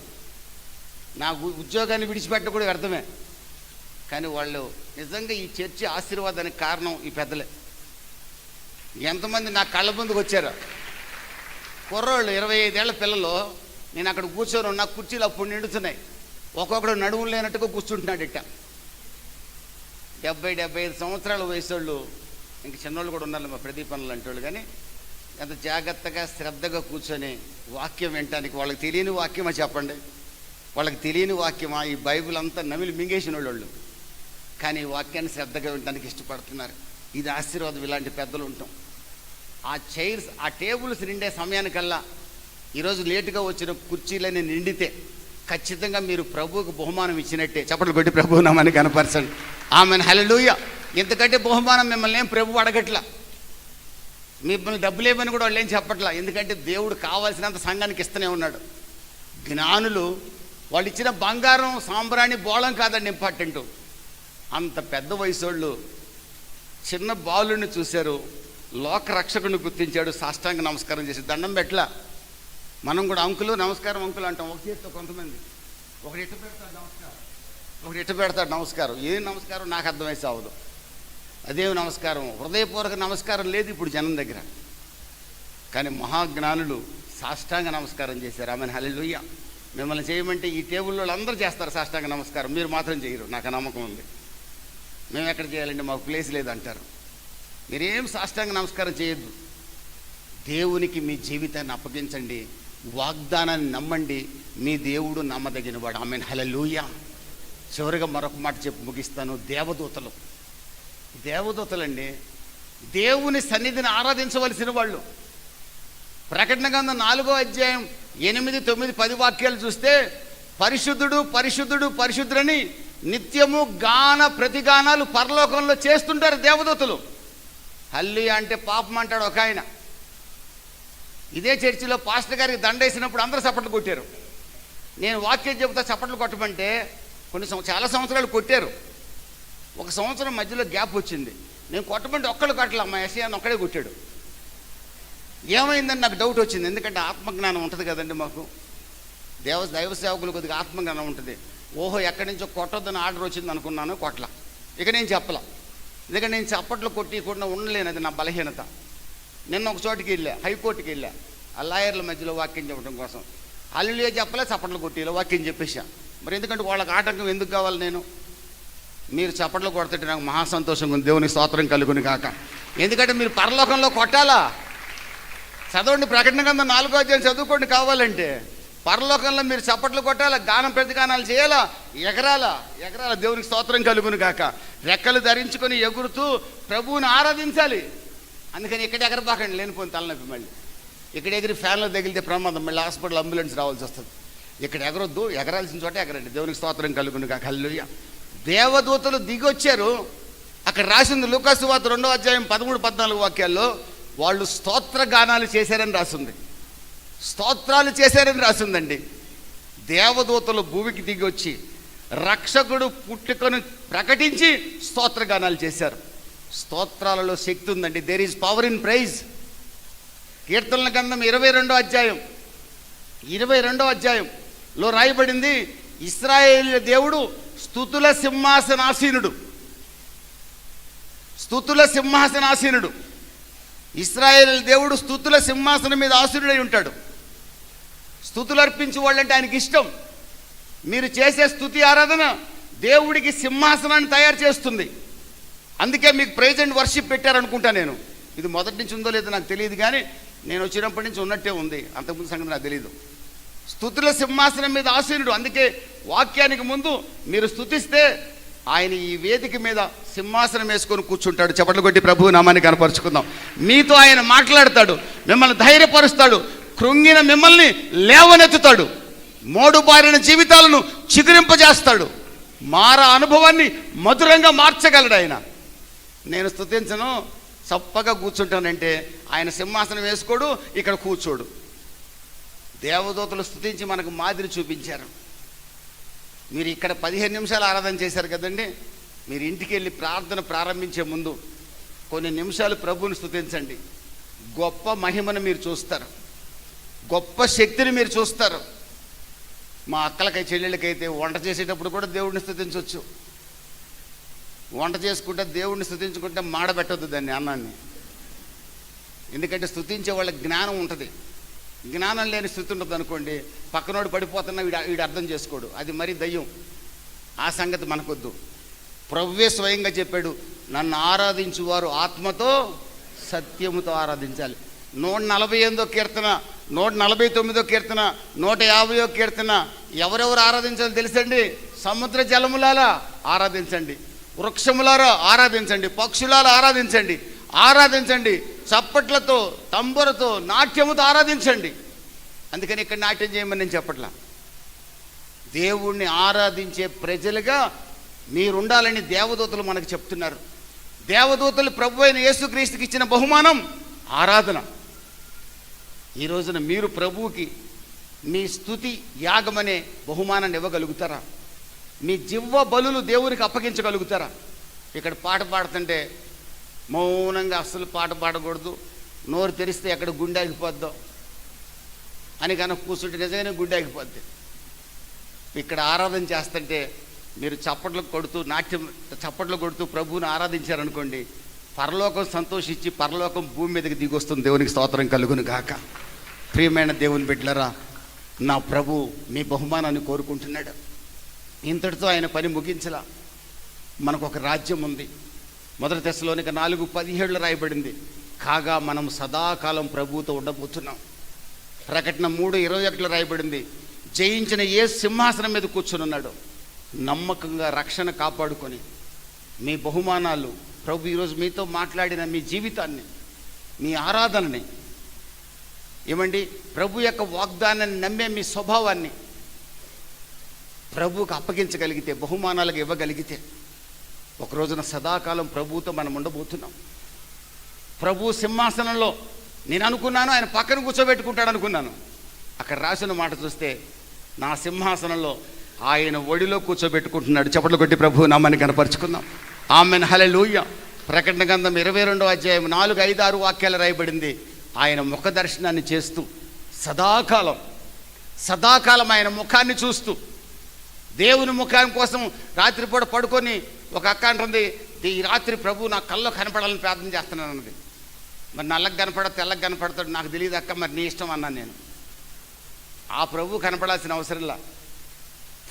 నా ఉద్యోగాన్ని విడిచిపెట్టడం కూడా వ్యర్థమే. కానీ వాళ్ళు నిజంగా ఈ చర్చి ఆశీర్వాదానికి కారణం ఈ పెద్దలే. ఎంతమంది నా కళ్ళ ముందుకు వచ్చారు కుర్రోళ్ళు, 25 ఏళ్ల పిల్లలు. నేను అక్కడ కూర్చొని ఉన్న కుర్చీలు అప్పుడు నిండుతున్నాయి. ఒక్కొక్కడు నడువులు లేనట్టుగా కూర్చుంటున్నాడు ఇట్ట. 70-75 సంవత్సరాల వయసు వాళ్ళు, ఇంక చిన్నోళ్ళు కూడా ఉన్నారు మా ప్రదీపనలు అంటోళ్ళు. కానీ ఎంత జాగ్రత్తగా శ్రద్ధగా కూర్చొని వాక్యం వినటానికి. వాళ్ళకి తెలియని వాక్యమా చెప్పండి? వాళ్ళకి తెలియని వాక్యమా? ఈ బైబిల్ అంతా నమిలి మింగేసిన వాళ్ళు, కానీ ఈ వాక్యాన్ని శ్రద్ధగా వినడానికి ఇష్టపడుతున్నారు. ఇది ఆశీర్వాదం, ఇలాంటి పెద్దలు ఉంటాం. ఆ చైర్స్, ఆ టేబుల్స్ నిండే సమయానికల్లా ఈరోజు లేటుగా వచ్చిన కుర్చీలని నిండితే ఖచ్చితంగా మీరు ప్రభువుకు బహుమానం ఇచ్చినట్టే. చప్పట్లు కొట్టి ప్రభువు నామాన్ని కనపరచండి. ఆమెన్, హల్లెలూయా. ఎందుకంటే బహుమానం మిమ్మల్ని ఏం ప్రభు అడగట్లా, మిమ్మల్ని డబ్బులు ఏమని కూడా వాళ్ళు ఏం చెప్పట్లా. ఎందుకంటే దేవుడు కావాల్సినంత సంఘానికి ఇస్తూనే ఉన్నాడు. జ్ఞానులు వాళ్ళు ఇచ్చిన బంగారం, సాంబ్రాణి, బోళం కాదండి ఇంపార్టెంట్. అంత పెద్ద వయసు వాళ్ళు చిన్న బాలుని చూశారు, లోక రక్షకుని గుర్తించాడు, సాష్టాంగ నమస్కారం చేసి దండం పెట్టలా. మనం కూడా అంకులు నమస్కారం అంకులు అంటాం ఒక చేతితో. కొంతమంది ఒకటి ఇట్ట పెడతాడు నమస్కారం, ఒకటి ఇట్ట పెడతాడు నమస్కారం. ఏం నమస్కారం నాకు అర్థమైతే అవదు. అదేమి నమస్కారం? హృదయపూర్వక నమస్కారం లేదు ఇప్పుడు జనం దగ్గర. కానీ మహాజ్ఞానులు సాష్టాంగ నమస్కారం చేశారు. ఆమెన్, హల్లెలూయా. మిమ్మల్ని చేయమంటే ఈ టేబుల్లో అందరూ చేస్తారు సాష్టాంగ నమస్కారం, మీరు మాత్రం చేయరు. నాకు నమ్మకం ఉంది. మేము ఎక్కడ చేయాలండి, మాకు ప్లేస్ లేదంటారు. మీరేం సాష్టాంగ నమస్కారం చేయొద్దు. దేవునికి మీ జీవితాన్ని అప్పగించండి, వాగ్దానాన్ని నమ్మండి. మీ దేవుడు నమ్మదగినవాడు. ఆమెన్, హల్లెలూయా. చివరిగా మరొక మాట చెప్పి ముగిస్తాను. దేవదూతలండి దేవుని సన్నిధిని ఆరాధించవలసిన వాళ్ళు. ప్రకటన గ్రంథం 4వ అధ్యాయం 8, 9, 10 వాక్యాలు చూస్తే పరిశుద్ధుడు పరిశుద్ధుడు పరిశుద్ధుడని నిత్యము గాన ప్రతిగానాలు పరలోకంలో చేస్తుంటారు దేవదూతలు. హల్లెలూయా అంటే పాపం అంటాడు ఒక ఆయన. ఇదే చర్చిలో పాస్టర్ గారికి దండేసినప్పుడు అందరూ చప్పట్లు కొట్టారు. నేను వాక్యం చెబుతా చప్పట్లు కొట్టమంటే చాలా సంవత్సరాలు కొట్టారు. ఒక సంవత్సరం మధ్యలో గ్యాప్ వచ్చింది. నేను కొట్టమంటే ఒక్కళ్ళు కొట్టలే, మా ఎస్ఐని ఒక్కడే కొట్టాడు. ఏమైందని నాకు డౌట్ వచ్చింది. ఎందుకంటే ఆత్మజ్ఞానం ఉంటుంది కదండి మాకు, దైవ సేవకులు కొద్దిగా ఆత్మజ్ఞానం ఉంటుంది. ఓహో ఎక్కడి నుంచో కొట్టొద్దని ఆర్డర్ వచ్చింది అనుకున్నాను, కొట్టలా. ఇక నేను చెప్పలా, ఎందుకంటే నేను చప్పట్లు కొట్టకుండా ఉండలేను, అది నా బలహీనత. నిన్న ఒక చోటుకి వెళ్ళా, హైకోర్టుకి వెళ్ళా, ఆ లాయర్ల మధ్యలో వాక్యం చెప్పడం కోసం. హల్లెలూయా చెప్పలే, చప్పట్లు కొట్టిలో వాక్యం చెప్పేసా. మరి ఎందుకంటే వాళ్ళకి ఆటంకం ఎందుకు కావాలి? నేను మీరు చప్పట్లు కొడుతుంటే నాకు మహా సంతోషంగా ఉంది. దేవునికి స్తోత్రం కలుగుని కాక. ఎందుకంటే మీరు పరలోకంలో కొట్టాలా. చదవండి, ప్రకటన గ్రంథం 4వ అధ్యాయం చదువుకోండి కావాలంటే. పరలోకంలో మీరు చప్పట్లు కొట్టాలా, గానం ప్రతిగానాలు చేయాలా, ఎగరాలా. దేవునికి స్తోత్రం కలుగును కాక. రెక్కలు ధరించుకొని ఎగురుతూ ప్రభువుని ఆరాధించాలి. అందుకని ఇక్కడ ఎగరబాకండి, లేనిపోయిన తలనొప్పి. మళ్ళీ ఇక్కడ ఎగిరి ఫ్యాన్లో తగిలితే ప్రమాదం, మళ్ళీ హాస్పిటల్ అంబులెన్స్ రావాల్సి వస్తుంది. ఇక్కడ ఎగరొద్దు, ఎగరాల్సిన చోట ఎగరండి. దేవునికి స్తోత్రం కలుగును కాక. హల్లెలూయా. దేవదూతలు దిగొచ్చారు. అక్కడ రాసింది లూకాసు వార్త 2వ అధ్యాయం 13, 14 వాక్యాల్లో వాళ్ళు స్తోత్ర గానాలు చేశారని రాసింది. స్తోత్రాలు చేశారని రాసిందండి. దేవదూతలు భూమికి దిగి వచ్చి రక్షకుడు పుట్టుకను ప్రకటించి స్తోత్ర గానాలు చేశారు. స్తోత్రాలలో శక్తి ఉందండి. There is power in praise. కీర్తనల గ్రంథం 22వ అధ్యాయంలో రాయబడింది, ఇశ్రాయేలు దేవుడు స్తుతుల సింహాసనాసీనుడు. ఇశ్రాయేలు దేవుడు స్తుతుల సింహాసనం మీద ఆసీనుడై ఉంటాడు. స్తుతులు అర్పించే వాళ్ళంటే ఆయనకి ఇష్టం. మీరు చేసే స్తుతి ఆరాధన దేవుడికి సింహాసనాన్ని తయారు చేస్తుంది. అందుకే మీకు ప్రైజ్ అండ్ వర్షిప్ పెట్టారనుకుంటా. నేను ఇది మొదటి నుంచి ఉందో లేదో నాకు తెలియదు, కానీ నేను వచ్చినప్పటి నుంచి ఉన్నట్టే ఉంది, అంతకుముందు సంగతి నాకు తెలీదు. స్తుతుల సింహాసనం మీద ఆసీనుడు. అందుకే వాక్యానికి ముందు మీరు స్తుతిస్తే ఆయన ఈ వేదిక మీద సింహాసనం వేసుకొని కూర్చుంటాడు. చప్పట్లు కొట్టి ప్రభువు నామాన్ని కనపరుచుకుందాం. మీతో ఆయన మాట్లాడతాడు, మిమ్మల్ని ధైర్యపరుస్తాడు, కృంగిన మిమ్మల్ని లేవనెత్తుతాడు, మోడుబారిన జీవితాలను చిగురింపజేస్తాడు, మార అనుభవాన్ని మధురంగా మార్చగలడు ఆయన. నేను స్తుతించను, చప్పగా కూర్చుంటానంటే ఆయన సింహాసనం వేసుకోడు, ఇక్కడ కూర్చోడు. దేవదూతలు స్తుతించి మనకు మాదిరి చూపించారు. మీరు ఇక్కడ 15 నిమిషాలు ఆరాధన చేశారు కదండి. మీరు ఇంటికి వెళ్ళి ప్రార్థన ప్రారంభించే ముందు కొన్ని నిమిషాలు ప్రభువుని స్తుతించండి. గొప్ప మహిమను మీరు చూస్తారు, గొప్ప శక్తిని మీరు చూస్తారు. మా అక్కలకై చెల్లెళ్ళకైతే వంట చేసేటప్పుడు కూడా దేవుడిని స్తుతించవచ్చు. వంట చేసుకుంటే దేవుడిని స్తుతించుకుంటే మాడబెట్టొద్దు దాన్ని, అన్నాన్ని. ఎందుకంటే స్తుతించే వాళ్ళకి జ్ఞానం ఉంటుంది. జ్ఞానం లేని స్థితి ఉంటుంది అనుకోండి, పక్కనోడు పడిపోతున్నా వీడు అర్థం చేసుకోడు, అది మరి దయ్యం. ఆ సంగతి మనకొద్దు. ప్రభువే స్వయంగా చెప్పాడు, నన్ను ఆరాధించువారు ఆత్మతో సత్యముతో ఆరాధించాలి. 148వ కీర్తన, 149వ కీర్తన, 150వ కీర్తన ఎవరెవరు ఆరాధించాలో తెలుసండి? సముద్ర జలములారా ఆరాధించండి, వృక్షములారా ఆరాధించండి, పక్షులారా ఆరాధించండి, ఆరాధించండి, చప్పట్లతో తంబురతో నాట్యముతో ఆరాధించండి. అందుకని ఇక్కడ నాట్యం చేయమని నేను చెప్పట్లా. దేవుణ్ణి ఆరాధించే ప్రజలుగా మీరుండాలని దేవదూతలు మనకు చెప్తున్నారు. దేవదూతలు ప్రభు అయిన యేసుక్రీస్తుకి ఇచ్చిన బహుమానం ఆరాధన. ఈ రోజున మీరు ప్రభువుకి మీ స్తుతి యాగమనే బహుమానాన్ని ఇవ్వగలుగుతారా? మీ జివ్వ బలులు దేవునికి అప్పగించగలుగుతారా? ఇక్కడ పాట పాడుతుంటే మౌనంగా అస్సలు పాట పాడకూడదు, నోరు తెరిస్తే ఎక్కడ గుండె ఆగిపోద్దాం అని కనుక కూర్చుంటే నిజంగానే గుండె ఆగిపోద్ది. ఇక్కడ ఆరాధన చేస్తుంటే మీరు చప్పట్లు కొడుతూ ప్రభువుని ఆరాధించారనుకోండి, పరలోకం సంతోషించి పరలోకం భూమి మీదకి దిగొస్తుంది. దేవునికి స్తోత్రం కలుగును గాక. ప్రియమైన దేవుని బిడ్డలారా, నా ప్రభు మీ బహుమానాన్ని కోరుకుంటున్నాడు. ఇంతటితో ఆయన పని ముగించలా. మనకు ఒక రాజ్యం ఉంది. 1 తెస్సలోనిక 4:17 రాయబడింది, కాగా మనం సదాకాలం ప్రభువుతో ఉండబోతున్నాం. ప్రకటన 3:21 రాయబడింది, జయించిన ఏ సింహాసనం మీద కూర్చుని ఉన్నాడు. నమ్మకంగా రక్షణ కాపాడుకొని మీ బహుమానాలు ప్రభు ఈరోజు మీతో మాట్లాడిన మీ జీవితాన్ని, మీ ఆరాధనని ఏమండి, ప్రభు యొక్క వాగ్దానాన్ని నమ్మే మీ స్వభావాన్ని ప్రభువుకు అప్పగించగలిగితే, బహుమానాలకు ఇవ్వగలిగితే, ఒక రోజున సదాకాలం ప్రభువుతో మనం ఉండబోతున్నాం. ప్రభు సింహాసనంలో నేను అనుకున్నాను ఆయన పక్కన కూర్చోబెట్టుకుంటాడు అనుకున్నాను. అక్కడ రాసిన మాట చూస్తే నా సింహాసనంలో ఆయన ఒడిలో కూర్చోబెట్టుకుంటున్నాడు. చప్పట్లు కొట్టి ప్రభు నామాన్ని కనపరుచుకుందాం. ఆమెన్, హల్లెలూయా. ప్రకటన గ్రంథం 22వ అధ్యాయం 4, 5, 6 వాక్యాలు రాయబడింది. ఆయన ముఖ దర్శనాన్ని చేస్తూ సదాకాలం ఆయన ముఖాన్ని చూస్తూ, దేవుని ముఖాన్ని కోసం రాత్రిపూట పడుకొని ఒక అక్క అంటుంది, ఈ రాత్రి ప్రభు నా కల్లో కనపడాలని ప్రార్థన చేస్తున్నాను అన్నది. మరి నల్లకి కనపడ తెల్లకి కనపడతాడు నాకు తెలియదు అక్క, మరి నీ ఇష్టం అన్నాను నేను. ఆ ప్రభు కనపడాల్సిన అవసరంలా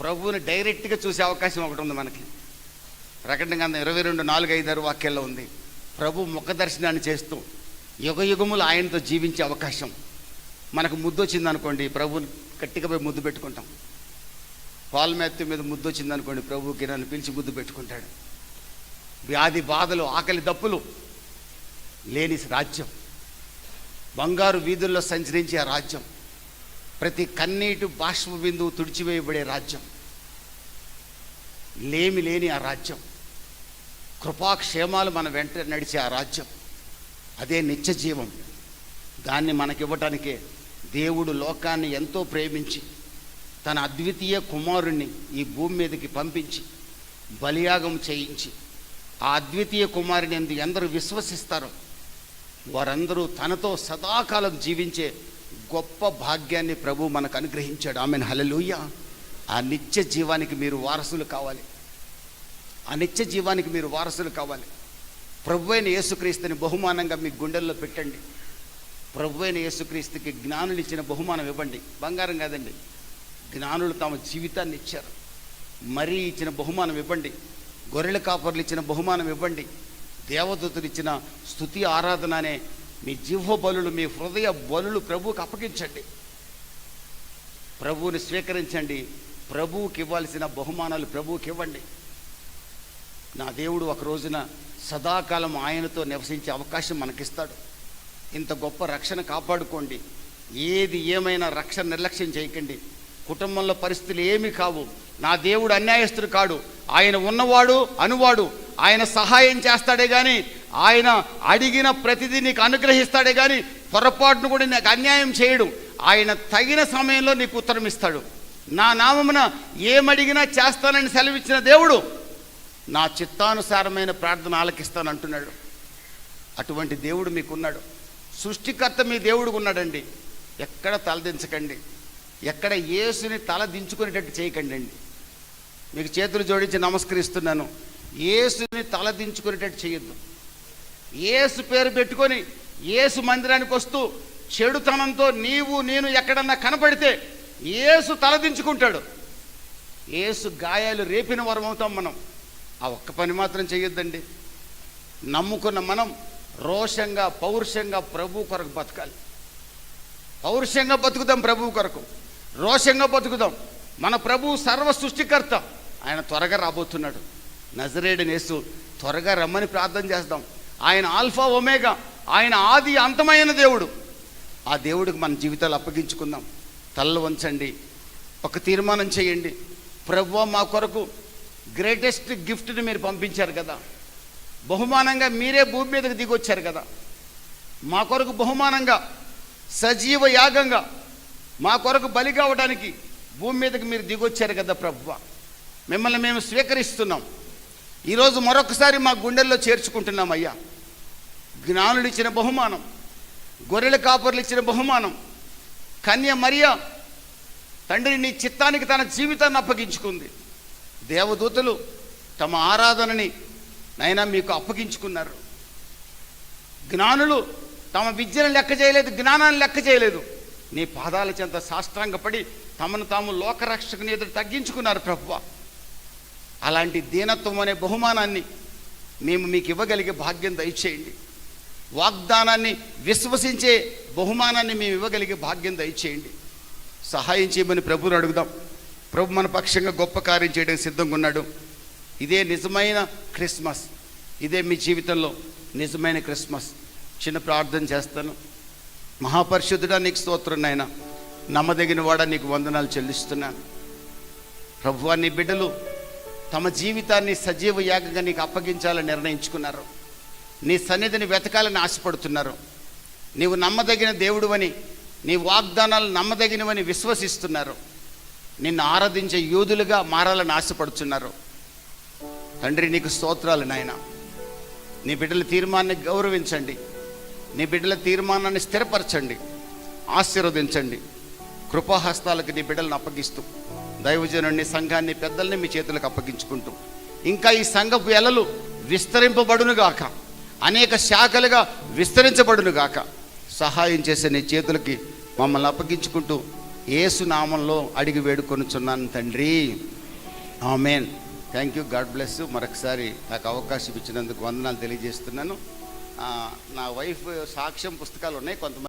ప్రభువుని డైరెక్ట్గా చూసే అవకాశం ఒకటి ఉంది మనకి. ప్రకటన గ్రంథం 22, 4, 5, 6 వాక్యాల్లో ఉంది. ప్రభు ముఖ దర్శనాన్ని చేస్తూ యుగయుగములు ఆయనతో జీవించే అవకాశం మనకు. ముద్దు వచ్చింది అనుకోండి, ప్రభుని గట్టిగా పోయి ముద్దు పెట్టుకుంటాం. పాల్మెత్తి మీద ముద్దు వచ్చింది అనుకోండి, ప్రభుకి నన్ను పిలిచి ముద్దు పెట్టుకుంటాడు. వ్యాధి బాధలు, ఆకలి దప్పులు లేని రాజ్యం, బంగారు వీధుల్లో సంచరించే ఆ రాజ్యం, ప్రతి కన్నీటి బాష్ప బిందువు తుడిచివేయబడే రాజ్యం, లేమి లేని ఆ రాజ్యం, కృపాక్షేమాలు మన వెంట నడిచే ఆ రాజ్యం, అదే నిత్య జీవం. దాన్ని మనకివ్వటానికే దేవుడు లోకాన్ని ఎంతో ప్రేమించి తన అద్వితీయ కుమారుణ్ణి ఈ భూమి మీదకి పంపించి బలియాగం చేయించి, ఆ అద్వితీయ కుమారుని ఎందరూ విశ్వసిస్తారో వారందరూ తనతో సదాకాలం జీవించే గొప్ప భాగ్యాన్ని ప్రభు మనకు అనుగ్రహించాడు. ఆమెన్, హల్లెలూయా. ఆ నిత్య జీవానికి మీరు వారసులు కావాలి. ఆ నిత్య జీవానికి మీరు వారసులు కావాలి. ప్రభు అయిన యేసుక్రీస్తుని బహుమానంగా మీ గుండెల్లో పెట్టండి. ప్రభు అయిన యేసుక్రీస్తుకి జ్ఞానులు ఇచ్చిన బహుమానం ఇవ్వండి. బంగారం కాదండి, జ్ఞానులు తమ జీవితాన్ని ఇచ్చారు. మరీ ఇచ్చిన బహుమానం ఇవ్వండి. గొర్రెల కాపర్లు ఇచ్చిన బహుమానం ఇవ్వండి. దేవదూతలు ఇచ్చిన స్తుతి ఆరాధన అనే మీ జిహ్వ బలులు, మీ హృదయ బలులు ప్రభువుకి అప్పగించండి. ప్రభువుని స్వీకరించండి. ప్రభువుకి ఇవ్వాల్సిన బహుమానాలు ప్రభువుకి ఇవ్వండి. నా దేవుడు ఒక రోజున సదాకాలం ఆయనతో నివసించే అవకాశం మనకిస్తాడు. ఇంత గొప్ప రక్షణ కాపాడుకోండి. ఏది ఏమైనా రక్షణ నిర్లక్ష్యం చేయకండి. కుటుంబంలో పరిస్థితులు ఏమీ కావు. నా దేవుడు అన్యాయస్తుడు కాడు. ఆయన ఉన్నవాడు, అనువాడు. ఆయన సహాయం చేస్తాడే కానీ, ఆయన అడిగిన ప్రతిదీ నీకు అనుగ్రహిస్తాడే కానీ పొరపాటును కూడా నీకు అన్యాయం చేయడు. ఆయన తగిన సమయంలో నీకు ఉత్తరం ఇస్తాడు. నా నామమున ఏమడిగినా చేస్తానని సెలవిచ్చిన దేవుడు నా చిత్తానుసారమైన ప్రార్థన ఆలకిస్తానంటున్నాడు. అటువంటి దేవుడు మీకున్నాడు. సృష్టికర్త మీ దేవుడు ఉన్నాడండి. ఎక్కడ తలదించకండి. ఎక్కడ యేసుని తల దించుకునేటట్టు చేయకండి అండి. మీకు చేతులు జోడించి నమస్కరిస్తున్నాను. యేసుని తల దించుకునేటట్టు చేయొద్దు. యేసు పేరు పెట్టుకొని యేసు మందిరానికి వస్తూ చెడుతనంతో నీవు నేను ఎక్కడన్నా కనపడితే యేసు తలదించుకుంటాడు. యేసు గాయాలు రేపిన వరం అవుతాం మనం. ఆ ఒక్క పని మాత్రం చేయొద్దండి. నమ్ముకున్న మనం రోషంగా, పౌరుషంగా ప్రభు కొరకు బతకాలి. పౌరుషంగా బతుకుదాం, ప్రభువు కొరకు రోషంగా బతుకుదాం. మన ప్రభు సర్వ సృష్టికర్త. ఆయన త్వరగా రాబోతున్నాడు. నజరేయుడైన యేసు త్వరగా రమ్మని ప్రార్థన చేద్దాం. ఆయన ఆల్ఫా ఒమేగా, ఆయన ఆది అంతమైన దేవుడు. ఆ దేవుడికి మన జీవితాలు అప్పగించుకుందాం. తలలు వంచండి. ఒక తీర్మానం చేయండి. ప్రభువా, మా కొరకు గ్రేటెస్ట్ గిఫ్ట్ని మీరు పంపించారు కదా, బహుమానంగా మీరే భూమి మీదకి దిగొచ్చారు కదా, మా కొరకు బహుమానంగా సజీవ యాగంగా మా కొరకు బలి కావడానికి భూమి మీదకి మీరు దిగొచ్చారు కదా ప్రభువా, మిమ్మల్ని మేము స్వీకరిస్తున్నాం. ఈరోజు మరొకసారి మా గుండెల్లో చేర్చుకుంటున్నాం అయ్యా. జ్ఞానులు ఇచ్చిన బహుమానం, గొర్రెల కాపర్లు ఇచ్చిన బహుమానం, కన్య మరియా తండ్రి నీ చిత్తానికి తన జీవితాన్ని అప్పగించుకుంది. దేవదూతలు తమ ఆరాధనని నైనా మీకు అప్పగించుకున్నారు. జ్ఞానులు తమ విద్యను లెక్క చేయలేదు, జ్ఞానాన్ని లెక్క చేయలేదు. నీ పాదాల చెంత సాష్టాంగపడి తమను తాము లోకరక్షకుని ఎదురు తగ్గించుకున్నారు ప్రభువా. అలాంటి దీనత్వం అనే బహుమానాన్ని మేము మీకు ఇవ్వగలిగే భాగ్యం దయచేయండి. వాగ్దానాన్ని విశ్వసించే బహుమానాన్ని మేము ఇవ్వగలిగే భాగ్యం దయచేయండి. సహాయం చేయమని ప్రభువుని అడుగుదాం. ప్రభు మన పక్షంగా గొప్ప కార్యం చేయడానికి సిద్ధంగా ఉన్నాడు. ఇదే నిజమైన క్రిస్మస్. ఇదే మీ జీవితంలో నిజమైన క్రిస్మస్. చిన్న ప్రార్థన చేస్తాను. మహాపరిశుద్ధుడా, నీకు స్తోత్రం నాయన. నమ్మదగిన వాడా, నీకు వందనాలు చెల్లిస్తున్నాను. ప్రభువా, నీ బిడ్డలు తమ జీవితాన్ని సజీవ యాగంగా నీకు అప్పగించాలని నిర్ణయించుకున్నారు. నీ సన్నిధిని వెతకాలని ఆశపడుతున్నారు. నీవు నమ్మదగిన దేవుడువని, నీ వాగ్దానాలు నమ్మదగినవని విశ్వసిస్తున్నారు. నిన్ను ఆరాధించే యూదులుగా మారాలని ఆశపడుతున్నారు. తండ్రి, నీకు స్తోత్రాలు నాయన. నీ బిడ్డల తీర్మానాన్ని గౌరవించండి. నీ బిడ్డల తీర్మానాన్ని స్థిరపరచండి, ఆశీర్వదించండి. కృపాహస్తాలకు నీ బిడ్డలను అప్పగిస్తూ దైవజనుడిని, సంఘాన్ని, పెద్దల్ని మీ చేతులకు అప్పగించుకుంటూ ఇంకా ఈ సంఘపు ఎలలు విస్తరింపబడునుగాక, అనేక శాఖలుగా విస్తరించబడునుగాక సహాయం చేసే నీ చేతులకి మమ్మల్ని అప్పగించుకుంటూ యేసు నామంలో అడిగి వేడుకొనుచున్నాను తండ్రి, amen. Thank you, God bless. మరొకసారి నాకు అవకాశం ఇచ్చినందుకు వందనాలు తెలియజేస్తున్నాను. నా వైఫ్ సాక్ష్యం పుస్తకాలు ఉన్నాయి కొంతమంది.